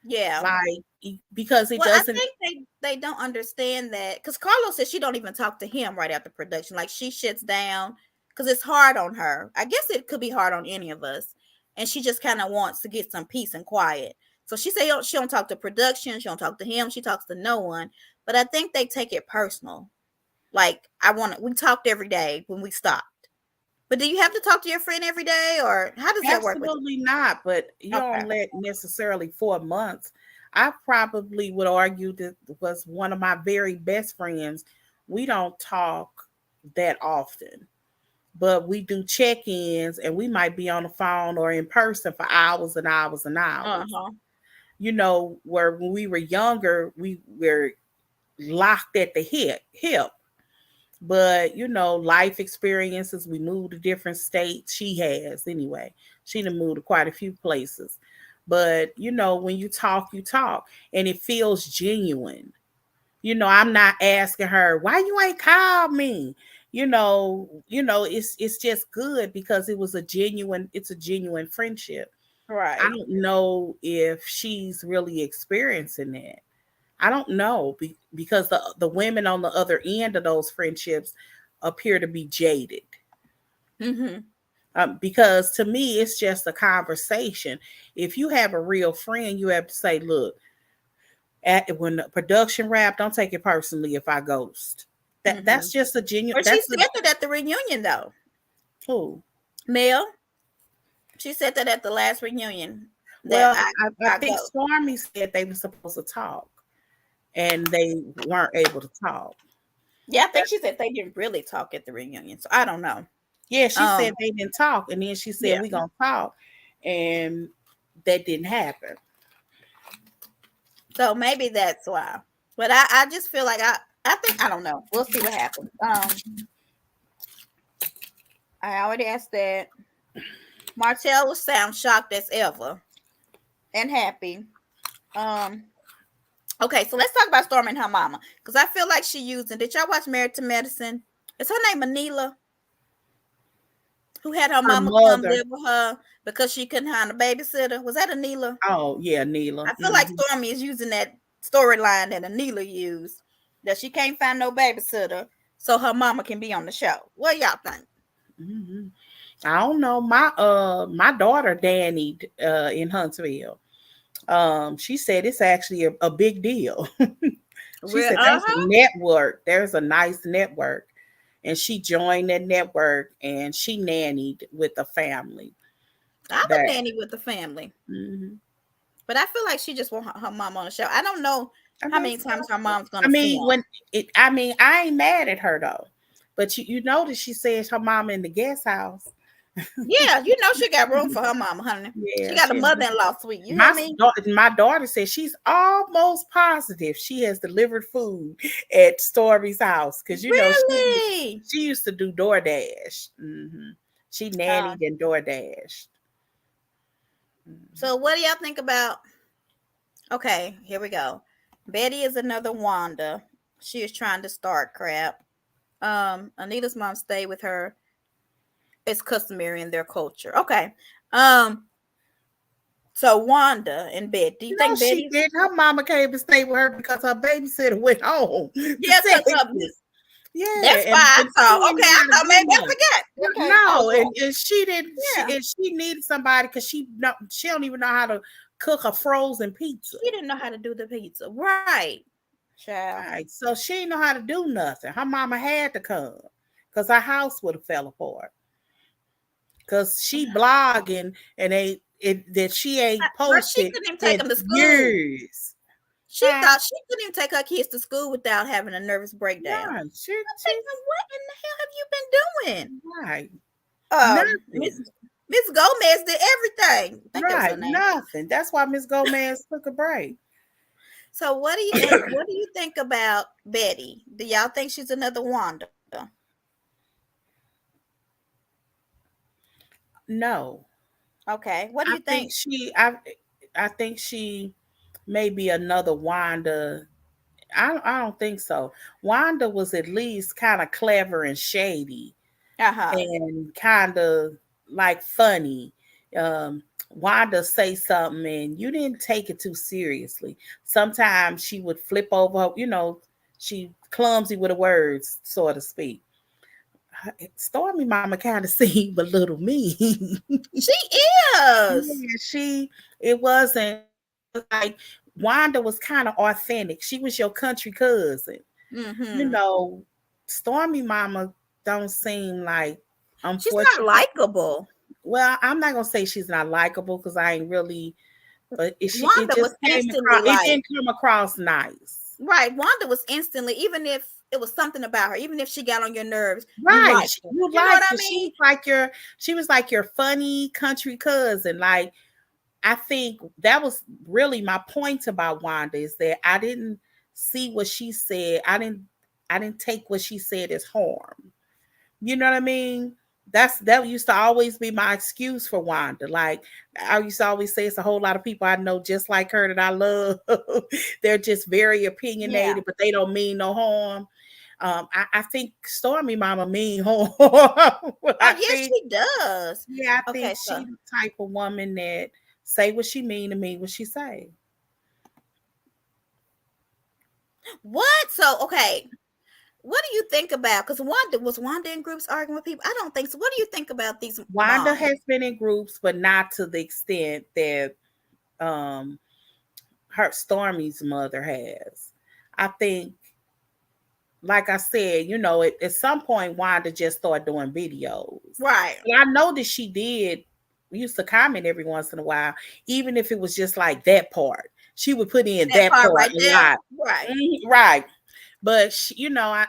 Yeah. Like, because it I doesn't. think they don't understand that, because Carlos says she don't even talk to him right after production. Like, she shuts down because it's hard on her. I guess it could be hard on any of us. And she just kind of wants to get some peace and quiet. So she say she don't talk to production. She don't talk to him. She talks to no one. But I think they take it personal. Like, we talked every day when we stopped. But do you have to talk to your friend every day, or how does that work? Absolutely not. But you don't let necessarily 4 months. I probably would argue that was one of my very best friends. We don't talk that often, but we do check-ins, and we might be on the phone or in person for hours and hours and hours. Where when we were younger, we were locked at the hip. But life experiences, we moved to different states. She has anyway. She done moved to quite a few places. But when you talk, and it feels genuine. I'm not asking her, why you ain't called me? It's just good because it's a genuine friendship. Right. I don't know if she's really experiencing that. I don't know because the women on the other end of those friendships appear to be jaded. Because to me, it's just a conversation. If you have a real friend, you have to say, look, when the production wrap, don't take it personally if I ghost. That's just a genuine. But she said that at the reunion, though. Who? Mel. She said that at the last reunion. Well, I think Stormy said they were supposed to talk, and they weren't able to talk. Yeah, I think she said they didn't really talk at the reunion, so I don't know. Yeah, she said they didn't talk, and then she said we're gonna talk, and that didn't happen. So maybe that's why. But I just feel like I think, I don't know. We'll see what happens. I already asked that. Martell will sound shocked as ever and happy. Okay, so let's talk about Stormy and her mama, because I feel like she using. Did y'all watch Married to Medicine? Is her name Anila? Who had her mama come live with her because she couldn't find a babysitter? Was that Anila? Oh, yeah, Anila. I feel like Stormy is using that storyline that Anila used, that she can't find no babysitter, so her mama can be on the show. What y'all think? I don't know. My daughter Danny in Huntsville. She said it's actually a big deal. She said there's a network. There's a nice network. And she joined that network, and she nannied with the family. I would nanny with the family. But I feel like she just want her mom on the show. I don't know how many times her mom's gonna film. I ain't mad at her though. But you notice she says her mom in the guest house. Yeah, she got room for her mama, honey. Yeah, she got a mother-in-law suite. You hear me? My daughter says she's almost positive she has delivered food at Stormy's house because she used to do DoorDash. She nannied and DoorDashed. So what do y'all think about? Okay, here we go. Betty is another Wanda. She is trying to start crap. Anita's mom stayed with her. It's customary in their culture. Okay. So Wanda and Betty. Do you No, think she Betty's? did. Her mama came to stay with her because her babysitter went home to Yeah, Texas. that's Yeah, why I and she thought. didn't Okay, know I how to thought do maybe I nothing. forget. Okay. No, Oh, and she didn't. yeah. She needed somebody because she don't even know how to cook a frozen pizza. She didn't know how to do the pizza. Right. Child. Right, so she didn't know how to do nothing. Her mama had to come because her house would have fell apart. Because she blogging and that she ain't But she posted couldn't even take in them to school. years. She Huh? thought she couldn't even take her kids to school without having a nervous breakdown. No, I'm thinking, what in the hell have you been doing? right. Miss Nothing. Miss Gomez did everything. I think that was her Right. name. Nothing. That's why Miss Gomez took a break. So what do you think about Betty? Do y'all think she's another Wanda? No. Okay. What do you think? I think she may be another Wanda. I don't think so. Wanda was at least kind of clever and shady Uh-huh. and kind of like funny. Wanda say something and you didn't take it too seriously. Sometimes she would flip over, she clumsy with the words, so to speak. Stormy mama kind of seemed a little mean. She is. Yeah, it wasn't like Wanda was kind of authentic. She was your country cousin. You Mm-hmm. know, Stormy mama don't seem like, She's not unfortunately. likable. Well, I'm not gonna say she's not likable because I ain't really, but it Wanda just was came instantly across. It like, didn't come across nice. right. Wanda was instantly, even if it was something about her, even if she got on your nerves, you Right. liked her. You You know what liked I her. mean? She was like your funny country cousin. Like, I think that was really my point about Wanda, is that I didn't see what she said. I didn't take what she said as harm. You know what I mean? That used to always be my excuse for Wanda. Like, I used to always say, it's a whole lot of people I know just like her that I love. They're just very Yeah. opinionated, but they don't mean no harm. I think Stormy Mama mean harm. Oh, yes, she does. Yeah, I think Okay, she so the type of woman that say what she mean to me what she say. what? So, okay. What do you think about? Because Wanda in groups arguing with people? I don't think so. What do you think about these Wanda moms? has been in groups, but not to the extent that um her Stormy's mother has. I think, like I said, at some point Wanda just started doing videos. Right. And I know that she did. We used to comment every once in a while, even if it was just like that part. She would put in That that part part right a there. lot. Right. Right. But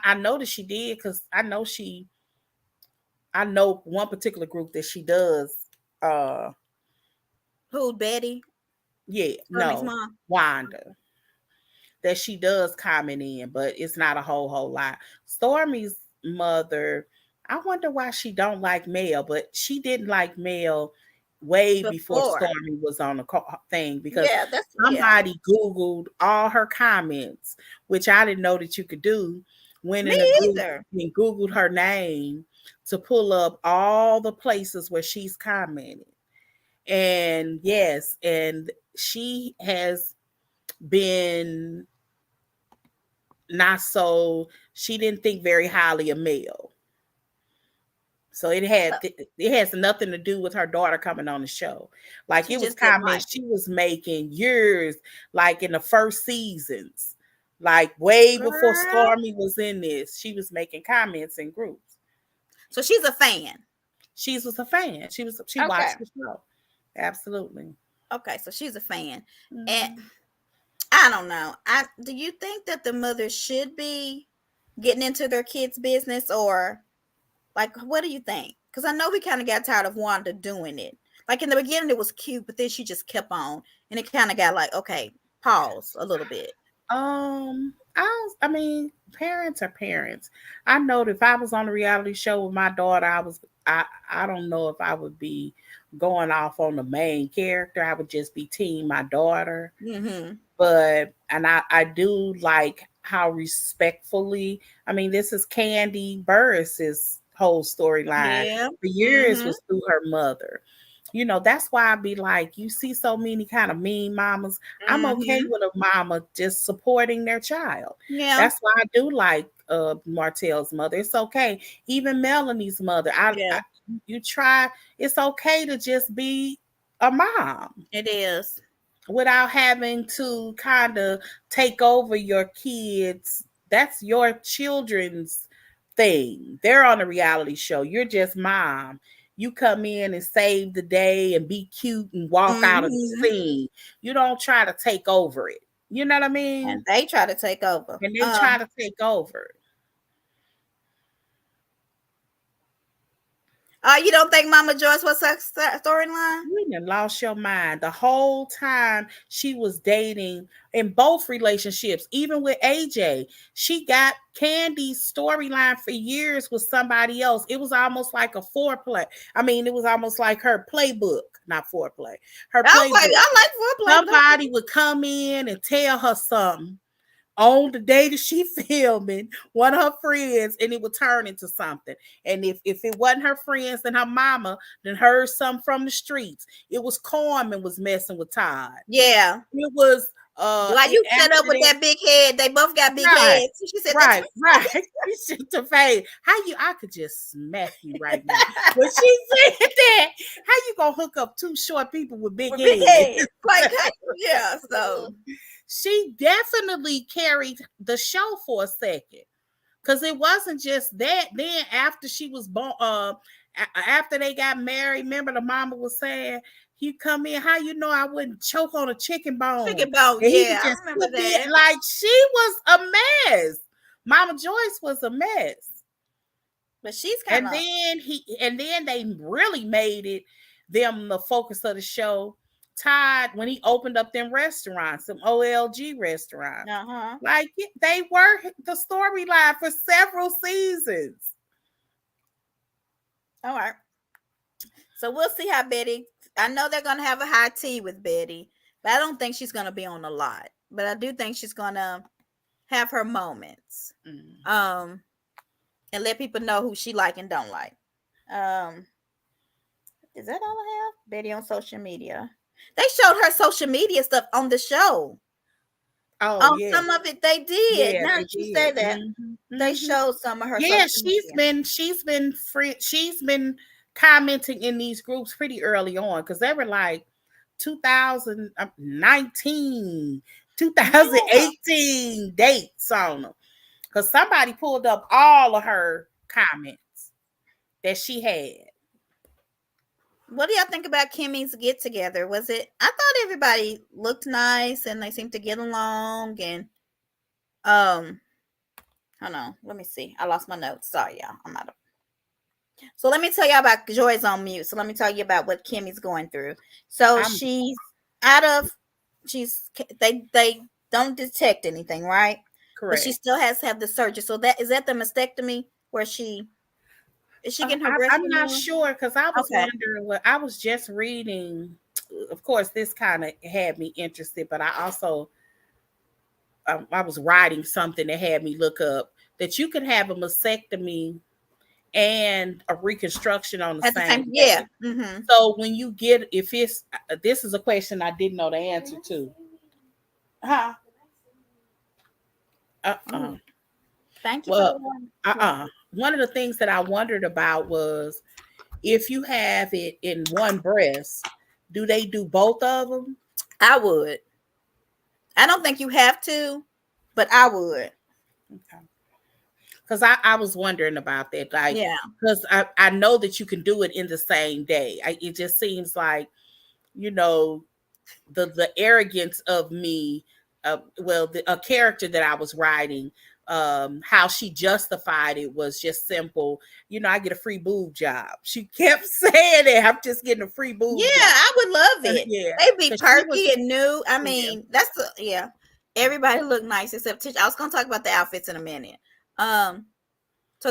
I know that she did because I know one particular group that she does. Who, Betty? Yeah, Stormy's no, mom? Wanda, that she does comment in, but it's not a whole lot. Stormy's mother, I wonder why she don't like Mel, but she didn't like Mel way before Before. Stormy was on the thing, because Yeah, yeah. somebody Googled all her comments, which I didn't know that you could do. Went Me in a group either. and Googled her name to pull up all the places where she's commented. And yes, and she has been not so, she didn't think very highly of Mel. So it has nothing to do with her daughter coming on the show. Like, She it was just didn't like comments it. she was making years, like in the first seasons, like way before Girl. Stormy was in this. She was making comments in groups. So she's a fan. She was a fan. She Okay. watched the show. Absolutely. Okay, so she's a fan. And Mhm. I don't know. Do you think that the mother should be getting into their kids' business, or like, what do you think? Because I know we kind of got tired of Wanda doing it. Like, in the beginning, it was cute, but then she just kept on, and it kind of got like, okay, pause a little bit. I mean, parents are parents. I know that if I was on a reality show with my daughter, I don't know if I would be going off on the main character. I would just be team my daughter. Mm-hmm. But and I do like how respectfully. I mean, this is Candy Burris's whole storyline Yeah. for years was through her mother. You know, that's why I be like, you see so many kind of mean mamas. I'm okay with a mama just supporting their child. Yeah. That's why I do like Martell's mother. It's okay. Even Melanie's mother. Yeah. You try. It's okay to just be a mom It is. without having to kind of take over your kids. That's your children's thing. They're on a reality show. You're just mom. You come in and save the day and be cute and walk out of the scene. You don't try to take over it. You know what I mean? And they try to take over. And they try to take over. You don't think Mama Joyce was her storyline? You done lost your mind. The whole time she was dating in both relationships, even with AJ, she got Candy's storyline for years with somebody else. It was almost like a foreplay. I mean, it was almost like her playbook, not foreplay. Her playbook. I like foreplay. Somebody would come in and tell her something on the day that she filming one of her friends, and it would turn into something. And if it wasn't her friends and her mama, then heard something from the streets. It was Carmen was messing with Todd. Yeah. It was like you set up with that big head. They both got big heads. She said, right. She shook her face. I could just smack you right now. When she said that, how you gonna hook up two short people with big heads? Like, yeah, so she definitely carried the show for a second, because it wasn't just that. Then after she was born, after they got married, remember the mama was saying, "You come in, how you know I wouldn't choke on a chicken bone?" Chicken bone, yeah, I remember that. Like, she was a mess. Mama Joyce was a mess. But she's kind of. And then they really made them the focus of the show. Todd, when he opened up them restaurants, some OLG restaurants, like they were the storyline for several seasons. All right. So we'll see how Betty. I know they're gonna have a high tea with Betty, but I don't think she's gonna be on a lot. But I do think she's gonna have her moments, and let people know who she like and don't like. Is that all I have? Betty on social media. They showed her social media stuff on the show. Oh, yeah. Some of it they did. Yeah, now that you say that, they showed some of her. Yeah, she's been commenting in these groups pretty early on, because they were like 2019, 2018 dates on them. Because somebody pulled up all of her comments that she had. What do y'all think about Kimmy's get together? Was it? I thought everybody looked nice and they seemed to get along. And hold on, let me see. I lost my notes. Sorry, y'all. I'm out of. So let me tell y'all about Joy's on mute. So let me tell you about what Kimmy's going through. So she's they don't detect anything, right? Correct. But she still has to have the surgery. So is that the mastectomy where is she getting her breast? I'm not sure, because I was wondering what I was just reading. Of course, this kind of had me interested, but I also I was writing something that had me look up that you could have a mastectomy and a reconstruction on the same day. Mm-hmm. So when you get, this is a question I didn't know the answer to. Thank you. Well, one of the things that I wondered about was, if you have it in one breast, do they do both of them? I would. I don't think you have to, but I would. Okay. Because I was wondering about that. Like, because I know that you can do it in the same day. It just seems like, the arrogance of me, a character that I was writing, how she justified it was just simple. I get a free boob job. She kept saying it. I'm just getting a free boob job. I would love it. They'd be perky and new. I mean, everybody looked nice except Tisha. I was going to talk about the outfits in a minute. So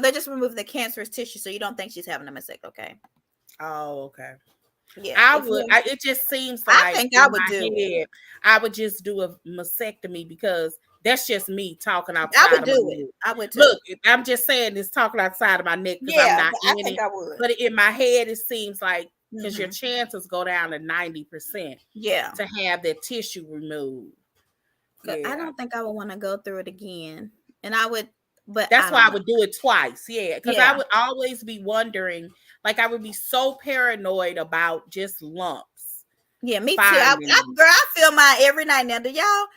they just removed the cancerous tissue, so you don't think she's having a mistake, okay? Oh, okay. Yeah, I would. It just seems I like think in I would my do it. head, I would just do a mastectomy because that's just me talking I outside would of my do it. neck. I would too. Look, I'm just saying this talking outside of my neck because I'm Yeah, not but I in think it. I would. But in my head, it seems like because your Mhm. chances go down to 90% Yeah, to have that tissue removed. 'cause I Yeah. don't think I would want to go through it again, and I would, but That's I why don't I know. would do it twice. Yeah. Because I Yeah, would always be wondering, like I would be so paranoid about just lumps yeah, me too. finding me. Girl, I feel mine every night now. Do y'all?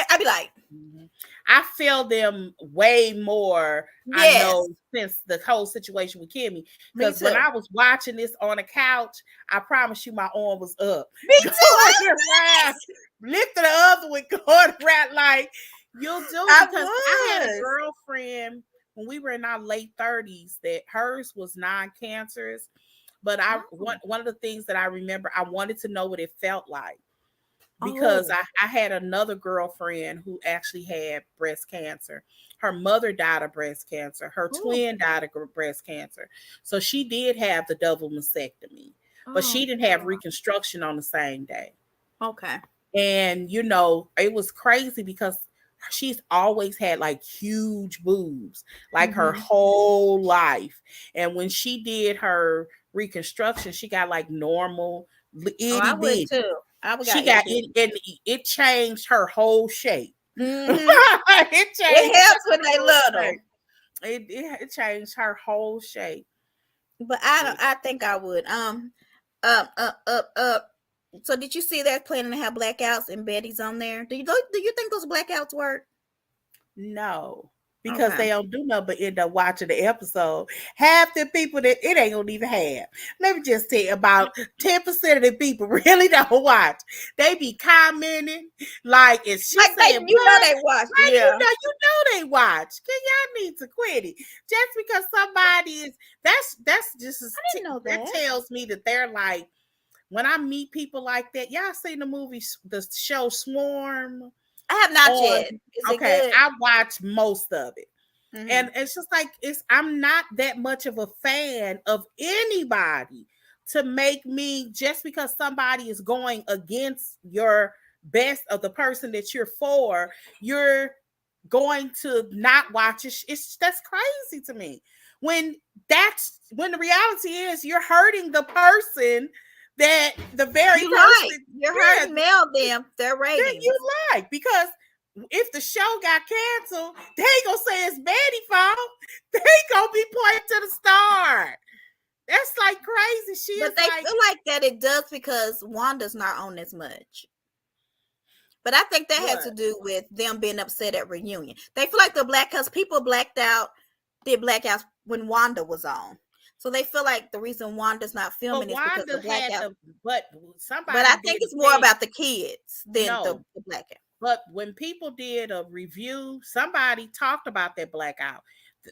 I be like, Mhm. I feel them way more. I yes, know since the whole situation with Kimmy, me because when too. I was watching this on the couch, I promise you my arm was up, Me too. going around, lifting the other one, going around like you'll do. Because I had a would. girlfriend when we were in our late 30s that hers was non-cancerous, but I Oh. one of the things that I remember, I wanted to know what it felt like because Oh. I had another girlfriend who actually had breast cancer. Her mother died of breast cancer. Her Ooh. twin died of breast cancer. So she did have the double mastectomy, but Oh, she didn't have God. reconstruction on the same day. Okay. And it was crazy because she's always had like huge boobs, like her Mhm. whole life. And when she did her reconstruction, she got like normal Oh, I itty would bitty. too. I would She got got itty it, bitty. and it changed her whole shape. Mhm. It It changed helps her when they whole little. shape. It changed her whole shape. But I think I would. Um. So did you see they're planning to have blackouts and Betty's on there? Do you think those blackouts work? No, because Okay. they don't do nothing but end up watching the episode. Half the people that it ain't gonna even have. Let me just tell you, about 10% of the people really don't watch. They be commenting like, if she Like saying, "What? they watched. How do Yeah. you know they watch? Can y'all need to quit it? Just because somebody is that's just I didn't know that that. tells me that they're like, when I meet people like that, y'all seen the movie, the show Swarm I have not on? yet. Is it Okay, good? I watch most of it. Mhm. And it's just like I'm not that much of a fan of anybody to make me, just because somebody is going against your best of the person that you're for, you're going to not watch it. That's crazy to me. When the reality is you're hurting the person that the very You person like. You're hurting Mel them. Their that ratings. you like, because if the show got canceled, they ain't gonna say it's Betty's fault. They gonna be pointing to the star. That's like crazy. She But is they like, feel like that it does because Wanda's not on as much. But I think that has to what? do with them being upset at reunion. They feel like people did blackouts when Wanda was on. So they feel like the reason Wanda's not filming But is because Wanda the had blackout. but But I somebody think did a it's more thing. about the kids than No, the blackout. but when people did a review, somebody talked about that blackout.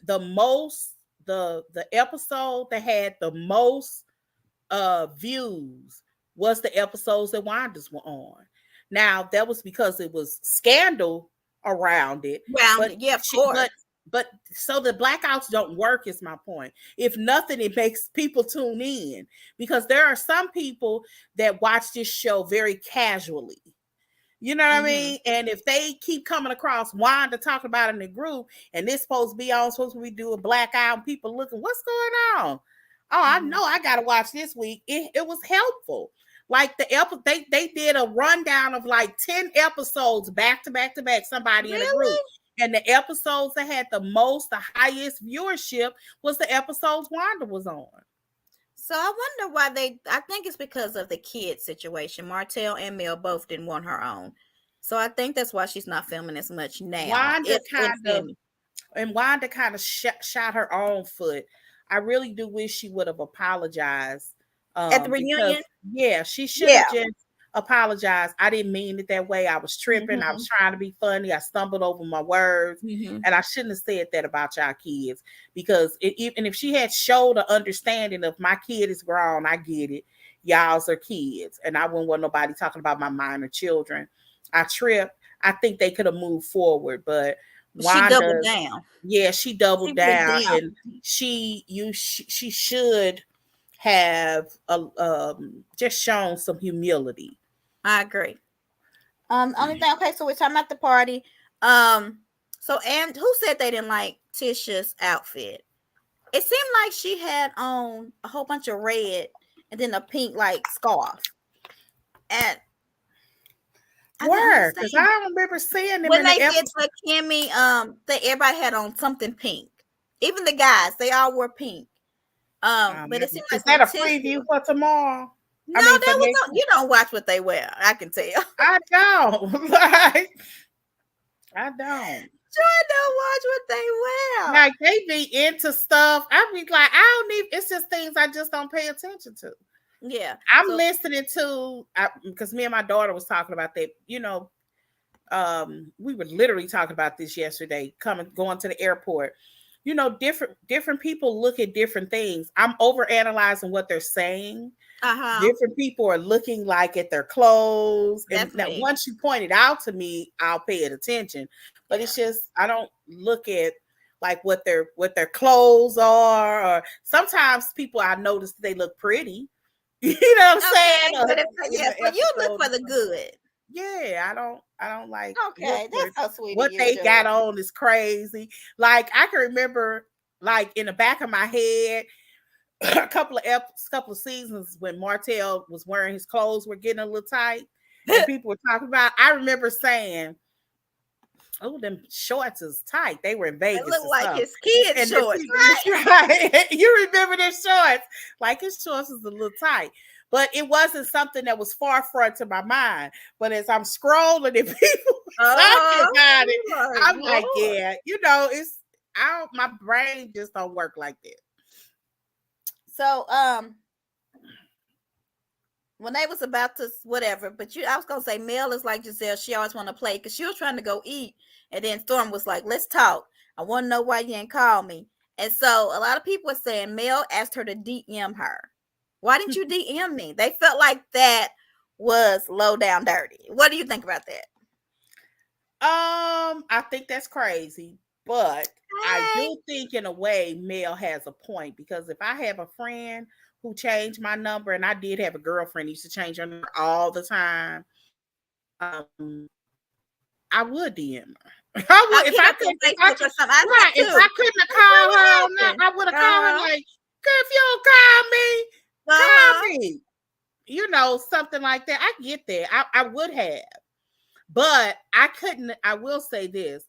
The most, the episode that had the most views was the episodes that Wanda's were on. Now that was because it was scandal around it, but Yeah, of course. but so the blackouts don't work, is my point. If nothing, it makes people tune in, because there are some people that watch this show very casually. You know what I mean? And if they keep coming across Wanda talking about it in the group, and this supposed to be doing blackout, and people looking, what's going on? Oh, I know I gotta watch this week. It was helpful. Like they did a rundown of like 10 episodes back to back to back, somebody in a group. Really? And the episodes that had the highest viewership was the episodes Wanda was on. So I wonder why I think it's because of the kid situation. Martell and Mel both didn't want her on. So I think that's why she's not filming as much now. Wanda If kind of shot her own foot. I really do wish she would have apologized. at the Because reunion, she should yeah. have just apologized. I didn't mean it that way. I was tripping. I was trying to be funny. I stumbled over my words, and I shouldn't have said that about y'all kids. Because even if she had showed an understanding of, my kid is grown, I get it. Y'all's are kids, and I wouldn't want nobody talking about my minor children. I tripped. I think they could have moved forward, but She doubled Wanda, down. yeah, she doubled She went down, down. and she should have just shown some humility. I agree. Only thing, okay, so we're talking about the party. So and who said they didn't like Tisha's outfit? It seemed like she had on a whole bunch of red and then a pink like scarf. And Where? Because I don't remember seeing them when in they the did for Kimmy, that everybody had on something pink. Even the guys, they all wore pink. But it seemed like is that a preview for tomorrow? No, that was you don't watch what they wear. I can tell. I don't. Like, I don't. Joy don't watch what they wear. Like they be into stuff. I be like, I don't need. It's just things I just don't pay attention to. Yeah, I'm listening to because me and my daughter was talking about that. You know, we were literally talking about this yesterday. Going to the airport. You know, different people look at different things. I'm overanalyzing what they're saying. Different people are looking like at their clothes. And now, once you point it out to me, I'll pay it attention. But it's just I don't look at like what their clothes are. Or sometimes people I notice they look pretty. You know what I'm saying? But you look for the good. Yeah, I don't like. Okay, that's so sweet. What they got on is crazy. Like I can remember, like in the back of my head, a couple of seasons when Martell was wearing his clothes were getting a little tight, and people were talking about. I remember saying, "Oh, them shorts is tight." They were in Vegas. They look like his kids' shorts, right? You remember their shorts? Like his shorts is a little tight. But it wasn't something that was far front to my mind. But as I'm scrolling and people talking about it, I'm like, yeah, you know, my brain just don't work like that. So, when they was about to whatever, but I was gonna say Mel is like Giselle. She always want to play because she was trying to go eat, and then Storm was like, "Let's talk. I want to know why you didn't call me." And so a lot of people are saying Mel asked her to DM her. Why didn't you DM me? They felt like that was low down dirty. What do you think about that? I think that's crazy, but I do think in a way Mel has a point because if I have a friend who changed my number, and I did have a girlfriend who used to change her number all the time, I would DM her. I would if I couldn't have called her, I would have called her like, "Girl, if you don't call me, call me." You know, something like that. I get that. I would have, but I couldn't. I will say this: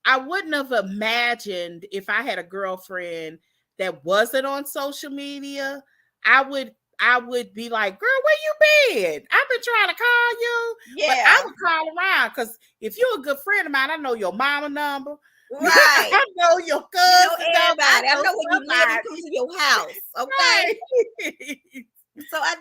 I wouldn't have imagined if I had a girlfriend that wasn't on social media. I would be like, "Girl, where you been? I've been trying to call you." Yeah, but I would call around because if you're a good friend of mine, I know your mama number. Right. I know your cousin. Everybody. I know where you live and come to your house. Okay. Right. So I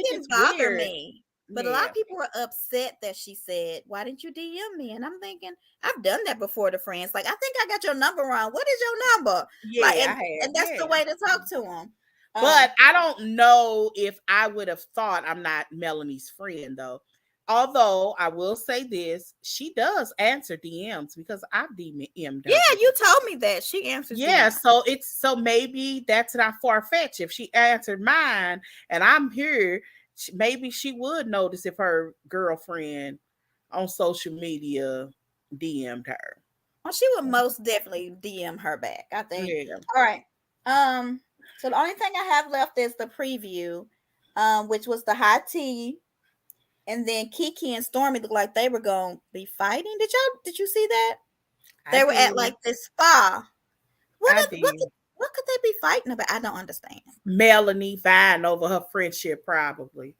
didn't bother me. But a lot of people were upset that she said, "Why didn't you DM me?" And I'm thinking, I've done that before to friends. Like, I think I got your number wrong. What is your number? Yeah, like, and that's the way to talk to them. But I don't know if I would have thought I'm not Melanie's friend, though. Although I will say this, she does answer DMs because I've DM'd her. Yeah, you told me that she answers. Yeah, DMs. So maybe that's not far-fetched. If she answered mine and I'm here, maybe she would notice if her girlfriend on social media DM'd her. Well, she would most definitely DM her back, I think. Yeah. All right. So the only thing I have left is the preview, which was the high tea, and then Kiki and Stormy looked like they were gonna be fighting. Did you see that? They were at like this spa. What could they be fighting about? I don't understand. Melanie vying over her friendship, probably.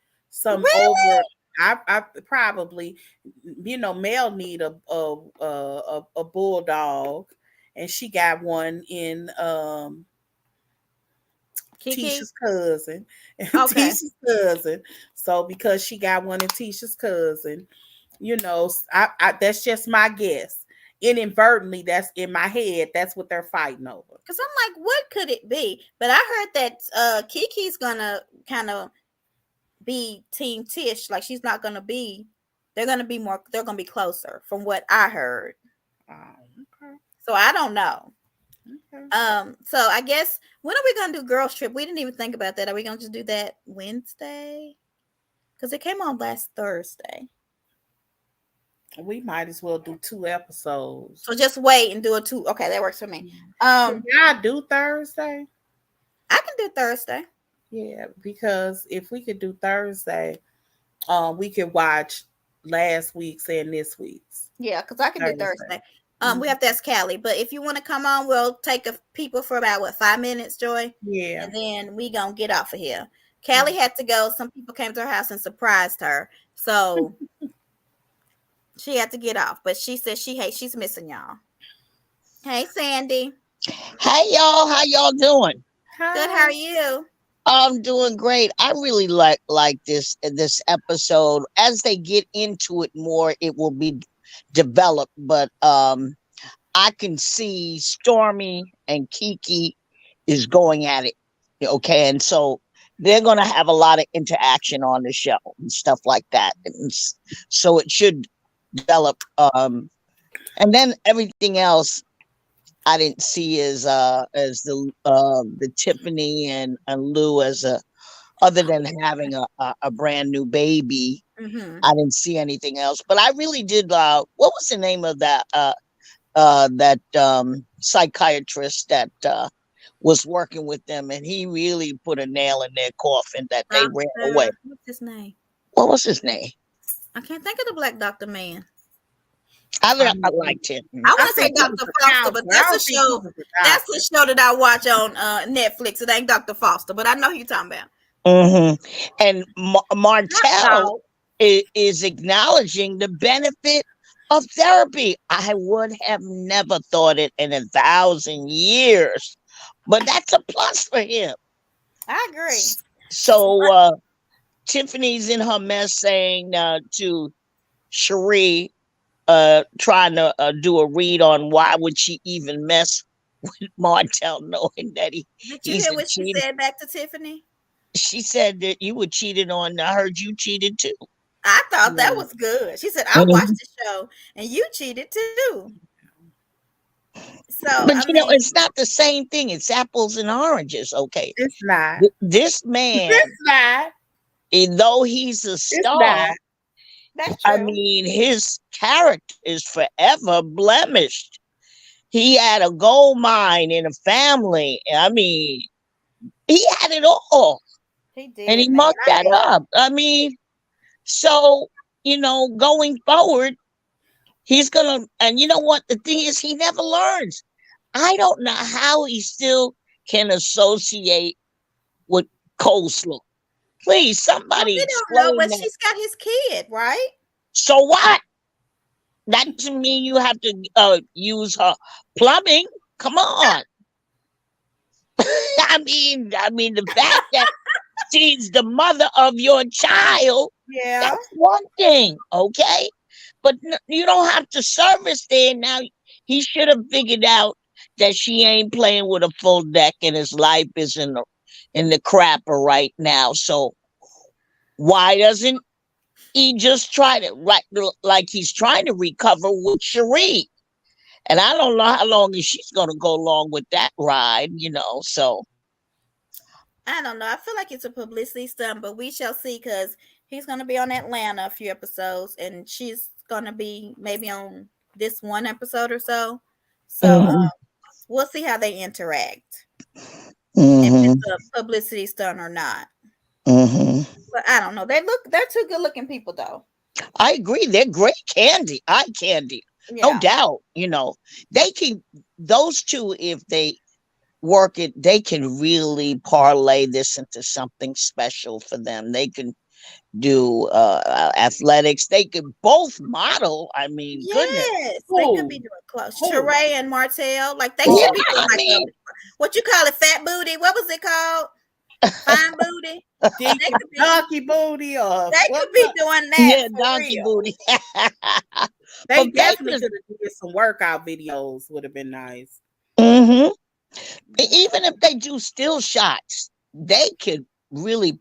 I probably, you know, Mel need a bulldog, and she got one in Tisha's cousin. Okay. Tisha's cousin. So because she got one in Tisha's cousin, you know, I that's just my guess. Inadvertently, that's in my head. That's what they're fighting over. Because I'm like, what could it be? But I heard that Kiki's gonna kind of be Team Tish. Like she's not gonna be. They're gonna be closer, from what I heard. Okay. So I don't know. Okay. So I guess when are we gonna do girls trip? We didn't even think about that. Are we gonna just do that Wednesday? Because it came on last Thursday. We might as well do 2 episodes. So just wait and do a 2. Okay, that works for me. Can y'all do Thursday? I can do Thursday. Yeah, because if we could do Thursday, we could watch last week's and this week's. Yeah, because I can do Thursday. Mhm. We have to ask Callie, but if you want to come on, we'll take people for about 5 minutes, Joy. Yeah. And then we gonna get off of here. Callie had to go. Some people came to her house and surprised her. So she had to get off. But she said she's missing y'all. Hey, Sandy. Hey y'all, how y'all doing? Good, how are you? I'm doing great. I really like this episode. As they get into it more, it will be developed. But I can see Stormy and Kiki is going at it. Okay, and so they're gonna have a lot of interaction on the show and stuff like that. And so it should develop. And then everything else I didn't see as the Tiffany and Lou as other than having a brand new baby. Mm-hmm. I didn't see anything else, but I really did. What was the name of that psychiatrist that was working with them, and he really put a nail in their coffin that they ran away. What's his name? What was his name? I can't think of the black doctor man. I liked him. I want to say Dr. Foster, but that's a show. That's the show that I watch on Netflix. It ain't Dr. Foster, but I know who you're talking about. Mm-hmm. And Martell is acknowledging the benefit of therapy. I would have never thought it in 1,000 years, but that's a plus for him. I agree. So Tiffany's in her mess saying to Sheree, trying to do a read on why would she even mess with Martell, knowing that Did you hear what she said back to Tiffany? She said that you were cheated on. I heard you cheated too. I thought that was good. She said, I watched the show and you cheated too. So, but it's not the same thing. It's apples and oranges. Okay. It's not. This man, it's not. Though he's a star, that's true. I mean, his character is forever blemished. He had a gold mine in a family. I mean, he had it all. He did. And he mucked that up. I mean, so, going forward, he's going to, and you know what? The thing is, he never learns. I don't know how he still can associate with coleslaw. Please, somebody explain know, but that. She's got his kid, right? So what? That to me, you have to use her plumbing. Come on. I mean, the fact that she's the mother of your child, that's one thing, okay? But you don't have to service there. Now, he should have figured out that she ain't playing with a full deck and his life is in the crapper right now. So why doesn't he just try to, like he's trying to recover with Sheree? And I don't know how long she's going to go along with that ride, so. I don't know. I feel like it's a publicity stunt, but we shall see because he's going to be on Atlanta a few episodes and she's going to be maybe on this one episode or so. So we'll see how they interact. If it's a publicity stunt or not. But I don't know. They're 2 good looking people though. I agree. They're great candy. Eye candy. Yeah. No doubt. They can, those two, if they work it, they can really parlay this into something special for them. They can do athletics. They could both model. I mean, yes, they could be doing close. Sheree and Martell, like they should be doing what you call it, fat booty. What was it called? Fine booty. Donkey booty, or they could be doing that. Yeah, donkey booty. They definitely could have did some workout videos. Would have been nice. Even if they do still shots, they could really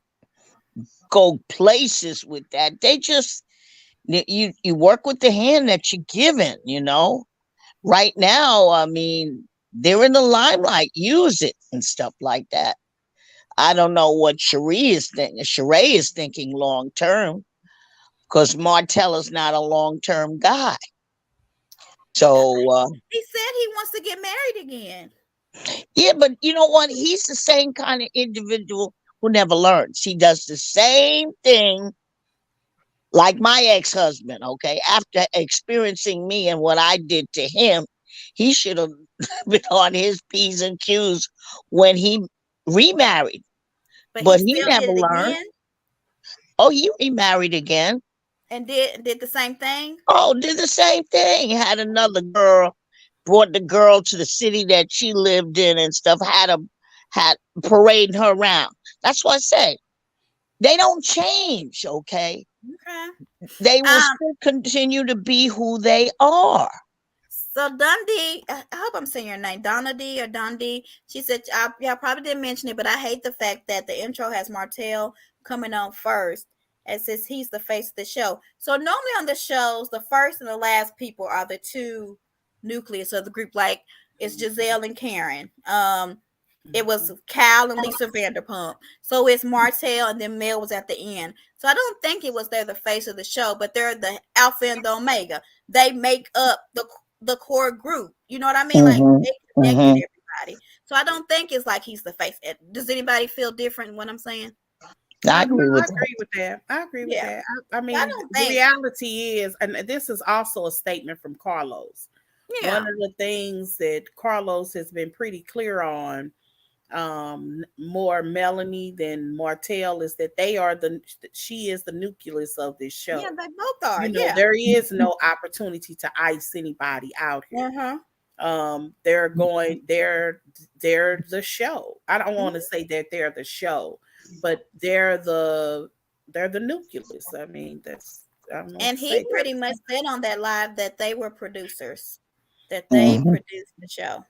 go places with that. They just you work with the hand that you're given. Right now, I mean, they're in the limelight, use it and stuff like that. I don't know what Sheree is thinking. Sheree is thinking long term because Martell is not a long term guy. So He said he wants to get married again. yeah, but you know what? He's the same kind of individual who never learns. He does the same thing like my ex-husband, okay? After experiencing me and what I did to him, he should have been on his P's and Q's when he remarried. But But he he still never did it learned. again Oh, he remarried again. and did the same thing. Oh, did the same thing. Had another girl, brought the girl to the city that she lived in and stuff, had parading her around. That's what I say. They don't change, okay? Okay. They will still continue to be who they are. So Dundee, I hope I'm saying your name, Donna D or Dundee. She said, y'all probably didn't mention it, but I hate the fact that the intro has Martell coming on first, as if he's the face of the show. So normally on the shows, the first and the last people are the two nucleus of the group. Like it's Giselle and Karen. It was Cal and Lisa Vanderpump. So it's Martell and then Mel was at the end. So I don't think it was they're the face of the show, but they're the alpha and the omega. They make up the core group. You know what I mean? Like they connected everybody. So I don't think it's like he's the face. Does anybody feel different in what I'm saying? I agree with that. I agree with that. I mean, don't the think- reality is, and this is also a statement from Carlos. Yeah. One of the things that Carlos has been pretty clear on, more Melanie than Martell, is that she is the nucleus of this show. Yeah, they both are. You know, there is no opportunity to ice anybody out here. They're the show. I don't want to say that they're the show, but they're the nucleus. I mean, and he pretty much said on that live that they were producers, that they produced the show.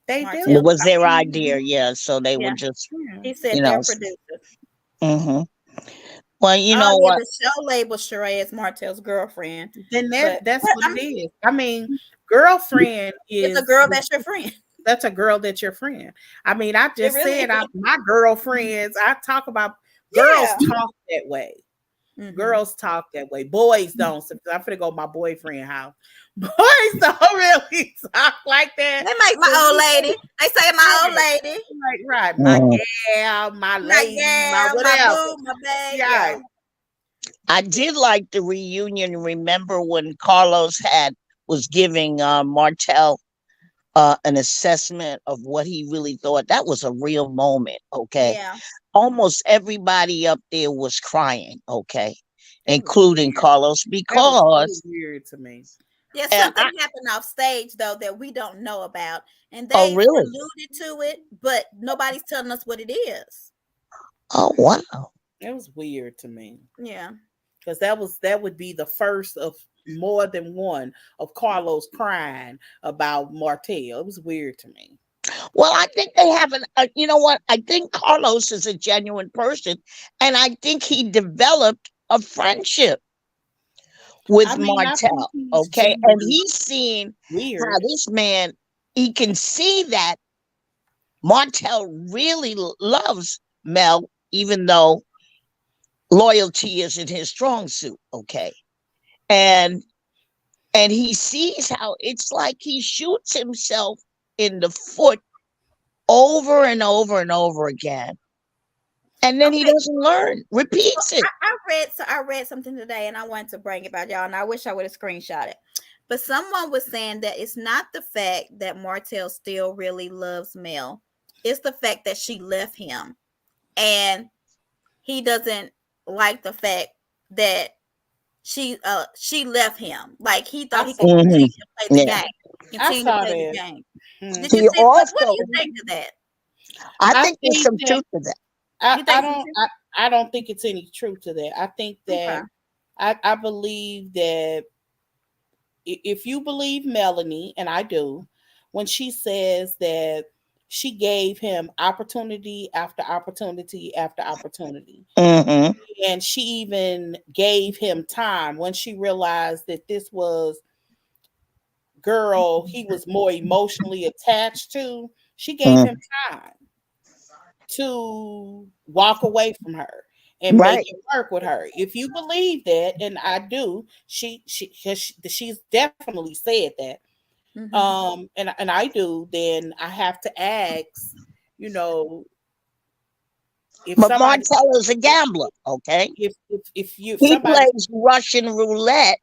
They Martell do. It was their idea, yeah. So they were just, he said they're producers. Well, you know what? The show label Sheree as Martell's girlfriend. Then that's what it is. I mean, girlfriend is a girl that's your friend. That's a girl that's your friend. I mean, I just said my girlfriends. I talk about girls talk that way. Girls talk that way. Boys don't. So I'm gonna go to my boyfriend house. Boys don't really talk like that. They make my old lady. They say my old lady. Right. My gal, my lady, my whatever. My boo, my babe. Yeah. I did like the reunion. Remember when Carlos was giving Martell an assessment of what he really thought? That was a real moment, okay? Yeah. Almost everybody up there was crying, okay? Including Carlos, because that was weird to me. Yeah, something happened off stage though that we don't know about, and they really alluded to it, but nobody's telling us what it is. Oh wow, it was weird to me. Yeah, because that would be the first of more than one of Carlos crying about Martell. It was weird to me. Well, I think they have you know what? I think Carlos is a genuine person, and I think he developed a friendship with Martell, okay? And he's seen how this man, he can see that Martell really loves Mel, even though loyalty isn't his strong suit, okay? And he sees how it's like he shoots himself in the foot over and over and over again. And then he doesn't learn, repeats it. I read something today and I wanted to bring it about y'all, and I wish I would have screenshot it. But someone was saying that it's not the fact that Martell still really loves Mel. It's the fact that she left him. And he doesn't like the fact that she left him. Like he thought he could continue to play the game. Continue to play the game. Did you see, what do you think of that? I think there's some truth to that. I don't think it's any truth to that. I think that I believe that if you believe Melanie, and I do, when she says that she gave him opportunity after opportunity after opportunity, and she even gave him time when she realized that this was girl he was more emotionally attached to, she gave him time to walk away from her and make Right. it work with her. If you believe that, and I do, she's definitely said that. And I do, then I have to ask, you know, if But somebody, Martell is a gambler, okay? if He somebody, plays Russian roulette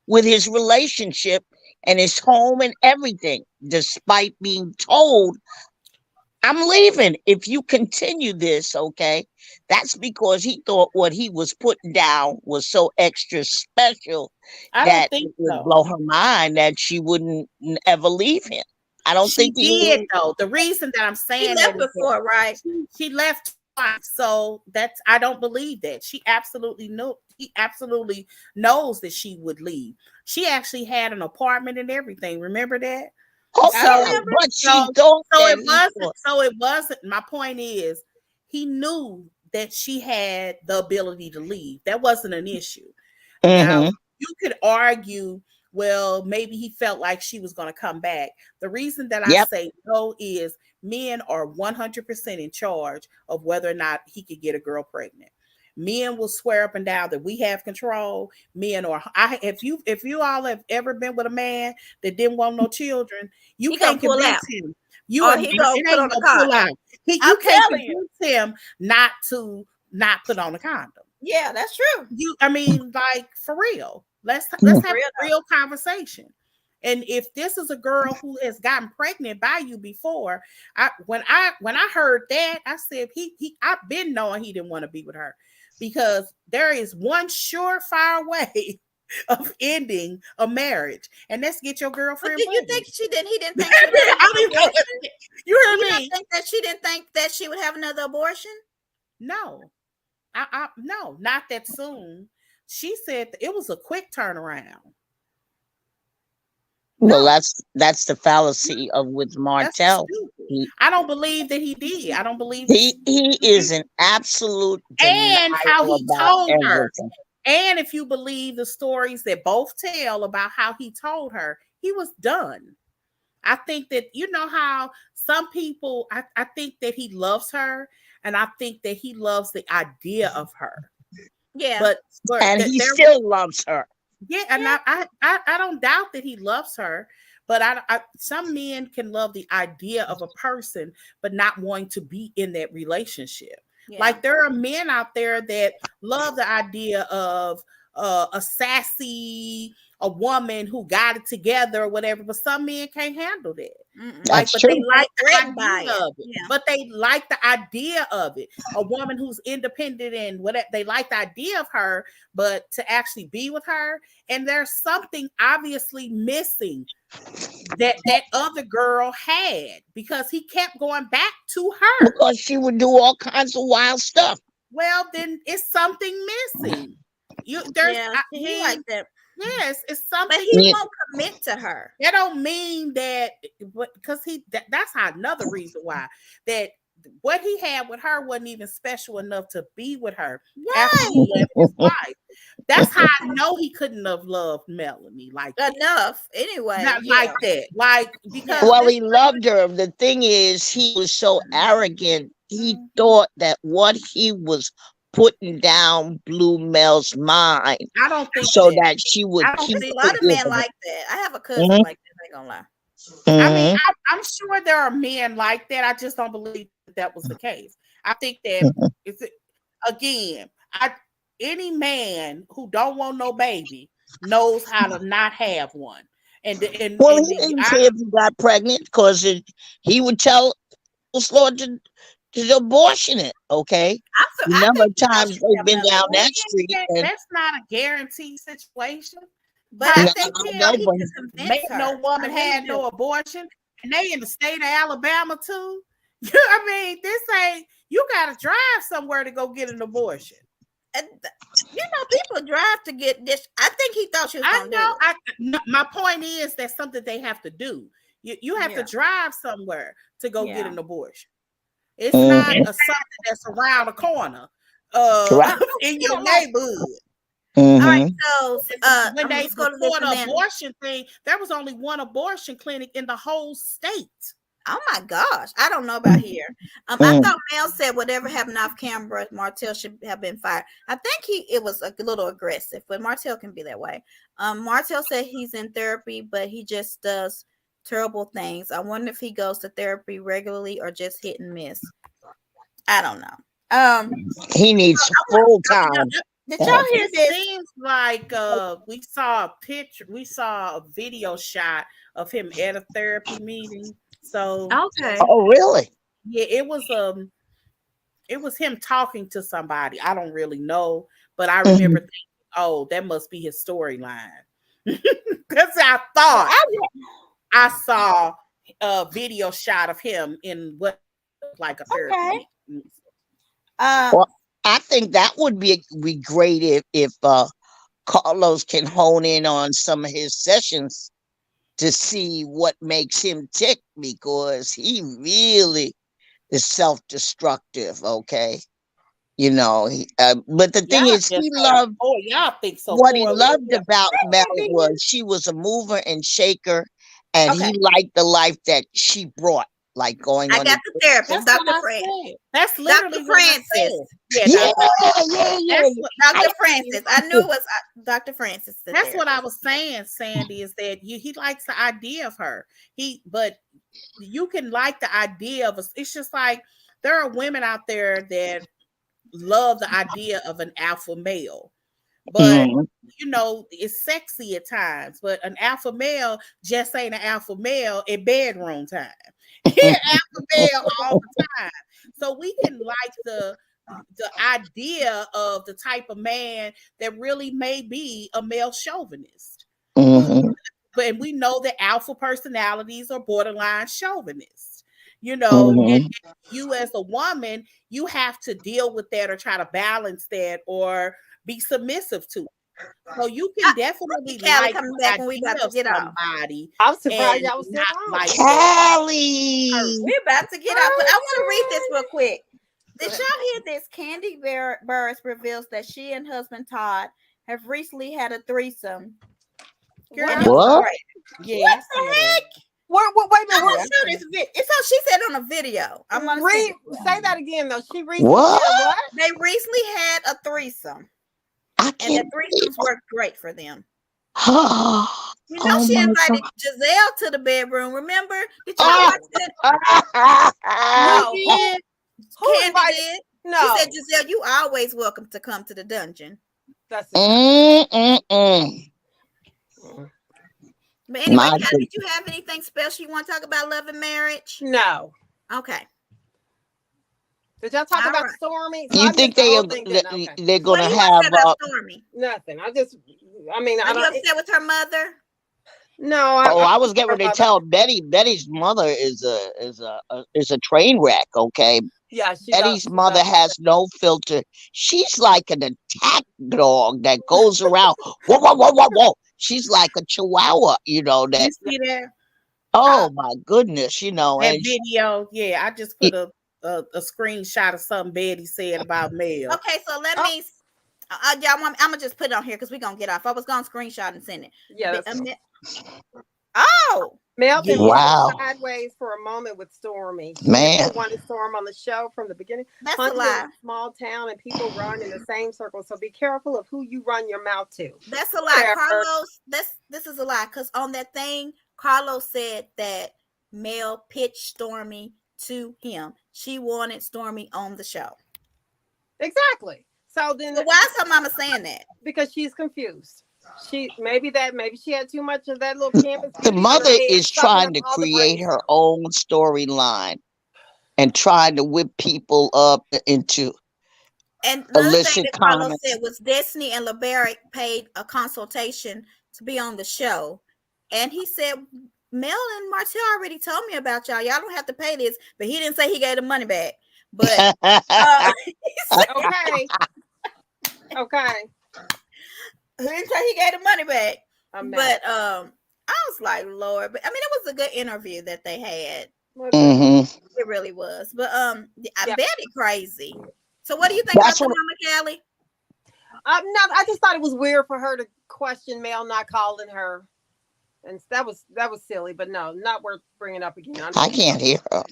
with his relationship and his home and everything, despite being told, I'm leaving if you continue this, okay? That's because he thought what he was putting down was so extra special I don't that think it would so. blow her mind that she wouldn't ever leave him. I don't She think did though. The reason that I'm He saying left that is that before, right? she left twice. So that's, I don't believe that. She absolutely knew. He absolutely knows that she would leave. She actually had an apartment and everything. Remember that? I So, Okay, remember. but she so, thought so that it he wasn't. thought, So it wasn't. My point is, he knew that she had the ability to leave. That wasn't an issue. Now, mm-hmm, you could argue, well, maybe he felt like she was going to come back. The reason that I yep, say no is men are 100% in charge of whether or not he could get a girl pregnant. Men will swear up and down that we have control. Men are, if you all have ever been with a man that didn't want no children, you He gonna can't pull convince out, him. You or are, he gonna it put ain't on the gonna pull condom. out. You I'm can't telling you. convince him not to not put on a condom. Yeah, that's true. I mean, like, for real. Let's mm, have Real a real conversation. And if this is a girl who has gotten pregnant by you before, when I heard that, I said I've been knowing he didn't want to be with her, because there is one surefire way of ending a marriage, and that's get your But girlfriend did you pregnant. think she didn't? He didn't think she would have I another mean, abortion. you Do heard you not me? think that she didn't think that she would have another abortion? No, no, not that soon. She said it was a quick turnaround. well, No, that's the fallacy of with that's Martell. stupid. He I don't believe that he did. I don't believe that he, he is an absolute and how denial he about told her. everything. And if you believe the stories that both tell about how he told her, he was done. I think that, you know how some people, I think that he loves her, and I think that he loves the idea of her. Yeah. But And that he there, still loves her. yeah, and Yeah. I don't doubt that he loves her, but some men can love the idea of a person, but not wanting to be in that relationship. Yeah. Like, there are men out there that love the idea of a sassy, a woman who got it together or whatever, but some men can't handle that. Like, That's but true. they like the Threatened by idea it. of it. Yeah. But they like the idea of it. A woman who's independent and whatever, they like the idea of her, but to actually be with her, and there's something obviously missing that other girl had, because he kept going back to her. Because she would do all kinds of wild stuff. Well, then it's something missing. There's, Yeah. I He mean, like that, yes, it's but something. he Yeah. won't commit to her. That don't mean that, because that's another reason why that what he had with her wasn't even special enough to be with her after he Right. left his wife. That's how I know he couldn't have loved Melanie like that. Enough. Anyway. Not Yeah. like that. Like, because Well, this, he loved her. The thing is, he was so arrogant. He thought that what he was putting down blew Mel's mind, I don't think so that. that she would I don't keep See, a think lot of men forgiving him. like that. I have a cousin Mhm, like that. I ain't gonna lie. I mean, mhm. I'm sure there are men like that. I just don't believe that was the case. I think that it's, again, any man who don't want no baby knows how to not have one. Well, he didn't care if he got pregnant because he would tell the Lord to abortion it. Okay, I the number think of he thought times she would they've have been another down abortion. that street, and that's not a guaranteed situation. But I no, think I he know, thought he but could convince Make her. no woman I really had do. no abortion, and they in the state of Alabama too. I mean, this ain't, you got to drive somewhere to go get an abortion. And, you know, people drive to get this. I think he thought she was I gonna do know. it. No, my point is that's something they have to do. You have Yeah. to drive somewhere to go get Yeah. an abortion. It's not Mhm. something that's around the corner Right. in your neighborhood. All right, Mhm. so When they let's go to this before and the then. abortion thing, there was only one abortion clinic in the whole state. Oh my gosh, I don't know about here. I thought Mel said whatever happened off camera, Martell should have been fired. I think it was a little aggressive, but Martell can be that way. Martell said he's in therapy, but he just does terrible things. I wonder if he goes to therapy regularly or just hit and miss. I don't know. He needs full time. Did y'all hear It this? seems like we saw a picture, we saw a video shot of him at a therapy meeting. So Okay. Oh, really? yeah, it was him talking to somebody. I don't really know, but I remember thinking, oh, that must be his storyline. Because I thought I saw a video shot of him in what like a therapy. Okay. meeting. Well, I think that would be great if Carlos can hone in on some of his sessions to see what makes him tick, because he really is self-destructive. Okay, you know. But the thing Y'all is, just he have, loved oh, y'all think so what he poorly. loved about Mel was she was a mover and shaker, and Okay. he liked the life that she brought, like going I on. got the therapist, That's what Dr. I Francis. said. That's literally Dr. what I Francis. said. Yeah, Yeah, Dr. yeah. That's what, Dr. Francis. I knew it was Dr. Francis. that's what I was saying, Sandy, is that he likes the idea of her. But you can like the idea of us. It's just like there are women out there that love the idea of an alpha male. But you know, it's sexy at times, but an alpha male just ain't an alpha male at bedroom time. He's an alpha male all the time. So we can like the idea of the type of man that really may be a male chauvinist. But we know that alpha personalities are borderline chauvinists. You know, and you as a woman, you have to deal with that or try to balance that or be submissive to it. So you can definitely like coming the back when we about idea to of get off. somebody I'm surprised and y'all was still not on. like that. Callie. We're about to get off, but I want to read this real quick. Did y'all hear this? Candy Burris reveals that she and husband Todd have recently had a threesome. And it was What? great. Yeah, What I the see that. heck? Wait a I'm minute. gonna show this video. It's how she said on a video. I'm gonna Say that again though. She recently What? had what? They recently had a threesome, I and the can't. threesomes worked great for them. Oh You know, she my invited God. Giselle to the bedroom. Remember? Did y'all watch that? No, Who did? Who Candy invited? did. No. She said, Giselle, you always welcome to come to the dungeon. That's But anyway, My Kelly, goodness. did you have anything special you want to talk about love and marriage? No. Okay. Did y'all talk All about right. Stormy? You I think missed the whole thing, didn't I? Okay. they're What gonna do you want have to say about Stormy? Nothing. I Are you upset with her mother? No. I was getting ready to tell Betty. Betty's mother is a train wreck. Okay, Yeah, Betty's mother has no filter. She's like an attack dog that goes around. Whoa, whoa, whoa, whoa, whoa. She's like a chihuahua. You know that. You see that? Oh my goodness! You know That and video. Yeah, I just put a screenshot of something Betty said about Mel. Okay, so let me. Y'all want? I'm gonna just put it on here because we're gonna get off. I was gonna screenshot and send it. Yeah. Oh, Mel been Wow. sideways for a moment with Stormy. Man. She wanted Storm on the show from the beginning. that's a Huntsville lie. is a small town and people run in the same circle. So be careful of who you run your mouth to. That's a lie, Carlos. This is a lie because on that thing, Carlos said that Mel pitched Stormy to him. She wanted Stormy on the show. Exactly. So then, why is her mama saying that? Because she's confused. Maybe she had too much of that little campus. The mother is trying to create her own storyline and trying to whip people up into And the other thing illicit that Carlos comments. said was Destiny and LeBaric paid a consultation to be on the show. And he said, Mel and Martell already told me about y'all. Y'all don't have to pay this. But he didn't say he gave the money back. But okay. Okay. He didn't say he gave the money back. But I was like, Lord. But I mean, it was a good interview that they had. It really was. But I bet it crazy. So what do you think about the Mama Callie? No, I just thought it was weird for her to question Mel not calling her, and that was silly. But no, not worth bringing up again. I can't hear her.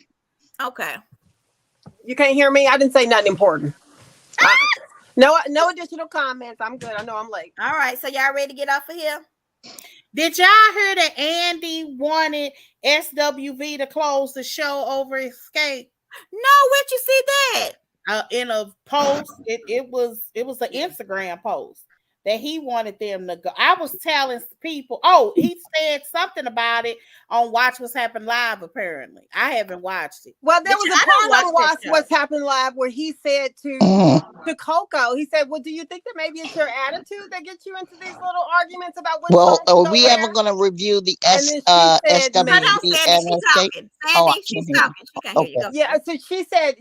Okay. You can't hear me. I didn't say nothing important. No additional comments. I'm good. I know I'm late. All right. So y'all ready to get off of here? Did y'all hear that Andy wanted SWV to close the show over Escape? No, where'd you see that? In a post. It was an Instagram post that he wanted them to go. I was telling people, he said something about it on Watch What's Happened Live, apparently. I haven't watched it. Well, there was a part on Watch What's Happened Live where he said to Coco, he said, well, do you think that maybe it's your attitude that gets you into these little arguments about what Well, are we ever going to review the SWV? She's talking. She can't hear you. Go. Yeah, so she said,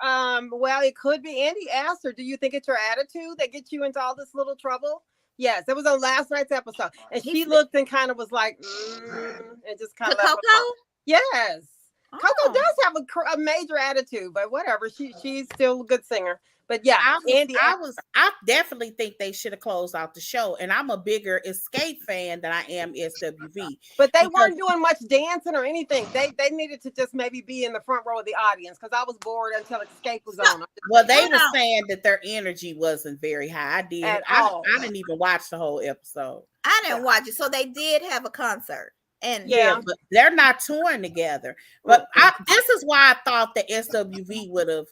well, it could be. Andy asked her, do you think it's your attitude that gets you into all this little trouble? Yes, it was on last night's episode. And she looked and kind of was like, and just kind of left Coco? Yes. Coco does have a major attitude, but whatever. She's still a good singer. But yeah, I definitely think they should have closed out the show. And I'm a bigger Escape fan than I am SWV. But they weren't doing much dancing or anything. They needed to just maybe be in the front row of the audience because I was bored until Escape was on. Well, they were saying that their energy wasn't very high. I didn't even watch the whole episode. I didn't watch it. So they did have a concert. And but they're not touring together. But this is why I thought that SWV would have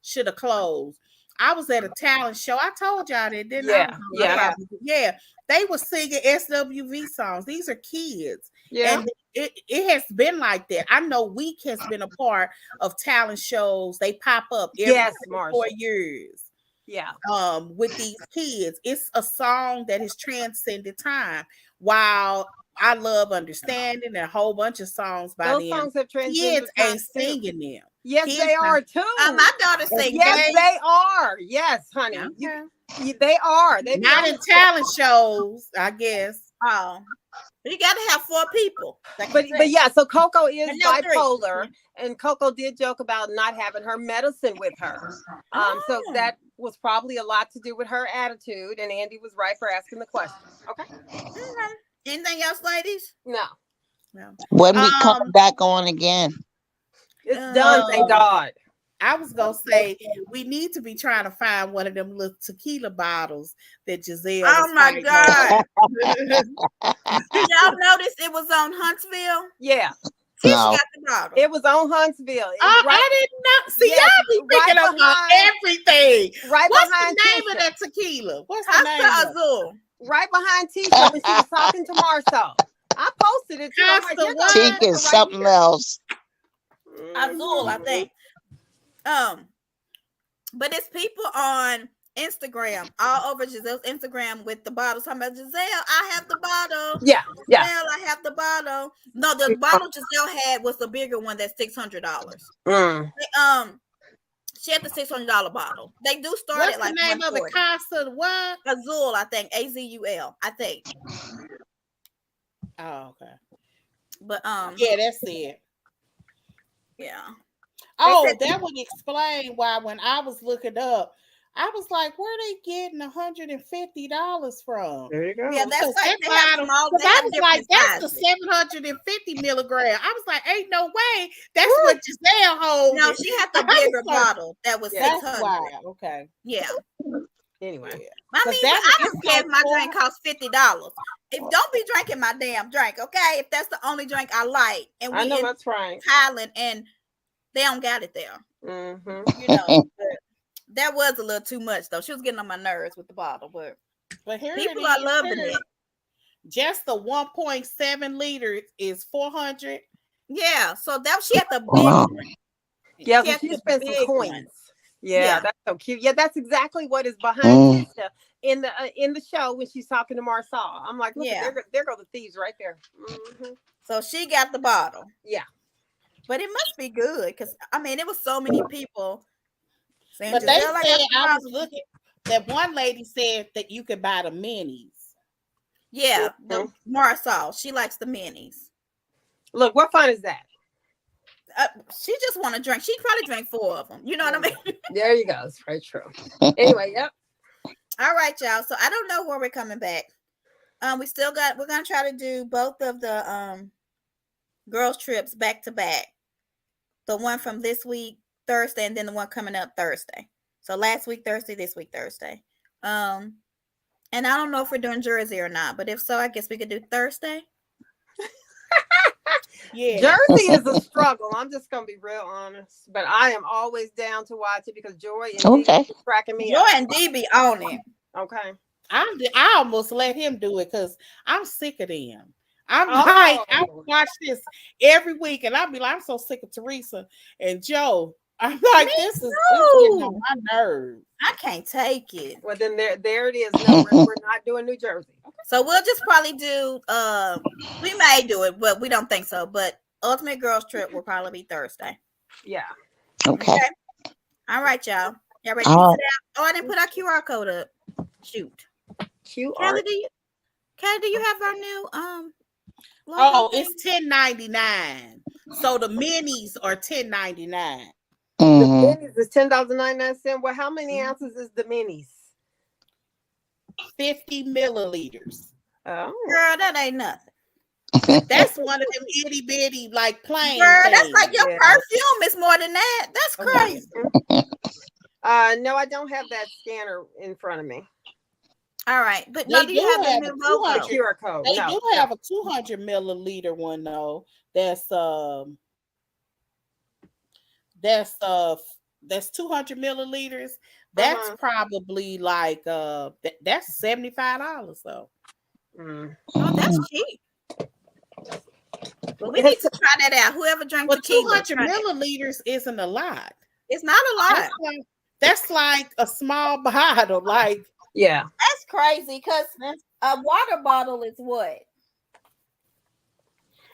should have closed. I was at a talent show. I told y'all that, didn't I? Yeah. They were singing SWV songs. These are kids. Yeah. And it has been like that. I know Week has been a part of talent shows. They pop up every 4 years. Yeah. With these kids. It's a song that has transcended time. While I love Understanding and a whole bunch of songs by those songs have kids ain't singing them. Yes, kids they are too. My daughter sings. Yes, they are. Yes, honey. Okay. They are. They not in talent shows, I guess. Oh, you got to have 4 people. But yeah, so Coco is bipolar, and Coco did joke about not having her medicine with her. So that was probably a lot to do with her attitude, and Andy was right for asking the question. Okay. Anything else, ladies? No. When we come back on again. It's done, thank God. I was gonna say we need to be trying to find one of them little tequila bottles that Giselle. Oh my God! Did y'all notice it was on Huntsville? Yeah. Tisha got the bottle. It was on Huntsville. I didn't know. See, y'all be picking up on everything. Right What's behind the name Tisha. of that tequila? What's the name? Azul. Right behind Tisha when she was talking to Marcel. I posted it too. Tisha is something else. Azul, I think. But it's people on Instagram, all over Giselle's Instagram with the bottles talking about, Giselle, I have the bottle. Yeah. Giselle, I have the bottle. No, the bottle Giselle had was the bigger one that's $600. She had the $600 bottle. They do start What's at like the name of the Casa? What? Azul, I think. Azul, I think. Oh, okay. But yeah, that's it. Yeah. Oh, that would explain why when I was looking up, I was like, where are they getting $150 from? There you go. Yeah, that's like I was like, that's the 750 milligram. I was like, ain't no way. That's what Giselle holds. No, she had the bigger bottle that was 600. Wow. Okay. Yeah. Anyway. I mean, I don't care if my drink costs $50. Don't be drinking my damn drink, okay? If that's the only drink I like, and I know that's right. Thailand, and they don't got it there. Mm-hmm. You know, that was a little too much though. She was getting on my nerves with the bottle, but here people are loving it. Just the 1.7 liters is $400. Yeah, so that she had the big one. Yeah, so she spent some coins. Yeah, that's so cute. Yeah, that's exactly what is behind Tisha in the show when she's talking to Marcel. I'm like, look, there go the thieves right there. Mm-hmm. So she got the bottle. Yeah. But it must be good because I mean it was so many people saying. But they said I was looking. That one lady said that you could buy the minis. Yeah, the Marcel. She likes the minis. Look, what fun is that? She just want to drink. She probably drank 4 of them. You know what I mean? There you go. It's very true. Anyway, yep. All right, y'all. So I don't know where we're coming back. We're gonna try to do both of the girls trips back to back. The one from this week Thursday, and then the one coming up Thursday. So last week Thursday, this week Thursday. And I don't know if we're doing Jersey or not, but if so, I guess we could do Thursday. Yeah. Jersey is a struggle. I'm just gonna be real honest, but I am always down to watch it because Joy and Okay. Dee is cracking me Joy up. and Dee be on it. Okay. I almost let him do it because I'm sick of them. I'm Oh. like, I watch this every week, and I'll be like, I'm so sick of Teresa and Joe. I'm like, this is getting on my nerves. I can't take it. Well, then there it is. No, we're not doing New Jersey. So we'll just probably do. We may do it, but we don't think so. But Ultimate Girls Trip will probably be Thursday. Yeah. Okay. All right, y'all. Y'all ready to piece it Oh. out? Oh, I didn't put our QR code up. Shoot. Kelly, do you have our new logo Oh, thing? it's $10.99. So the minis are $10.99. The Mhm. minis is $10.99. Well, how many ounces is the minis? 50 milliliters. Oh. Girl, that ain't nothing. That's one of them itty bitty like plain Girl, things. that's like your Yeah. perfume is more than that. That's Okay. crazy. No, I don't have that scanner in front of me. All right, but They no, do you do have the have new a logo? The 200. QR code. They No, do have a 200 milliliter one though. That's 200 milliliters. That's probably like that's $75 though. Mm. Oh, that's cheap. Well, we need to try that out. Whoever drank But tequila, 200 try that. milliliters isn't a lot. It's not a lot. That's like a small bottle. Like, Yeah. That's crazy because a water bottle is what?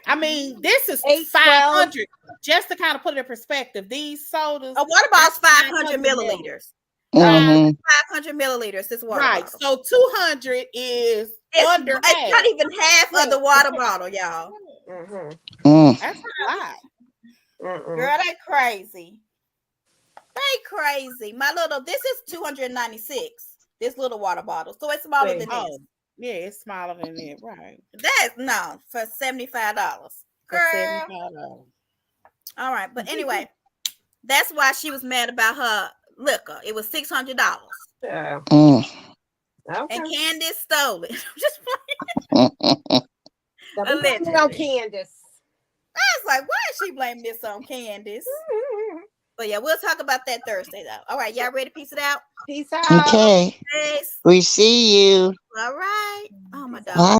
I mean, this is 8, 500. Just to kind of put it in perspective, these sodas. A water bottle is That's 500 milliliters. Mhm. 500 milliliters. This water Right. bottle. So 200 is under half. It's not even half of the water bottle, y'all. Mm-hmm. Mm. That's a lot. Mm-mm. Girl, they crazy. They crazy. This is 296. This little water bottle. So it's smaller than this. Oh, yeah, it's smaller than that, right? For $75. For Girl. $75. All right, but anyway, that's why she was mad about her liquor. It was $600. Yeah. Mm. Okay. And Candace stole it. I'm just playing. Now, we blame it on Candace. I was like, why is she blaming this on Candace? But yeah, we'll talk about that Thursday though. All right, y'all ready to piece it out? Peace out. Okay. Peace. We see you. All right. Oh my God. Bye.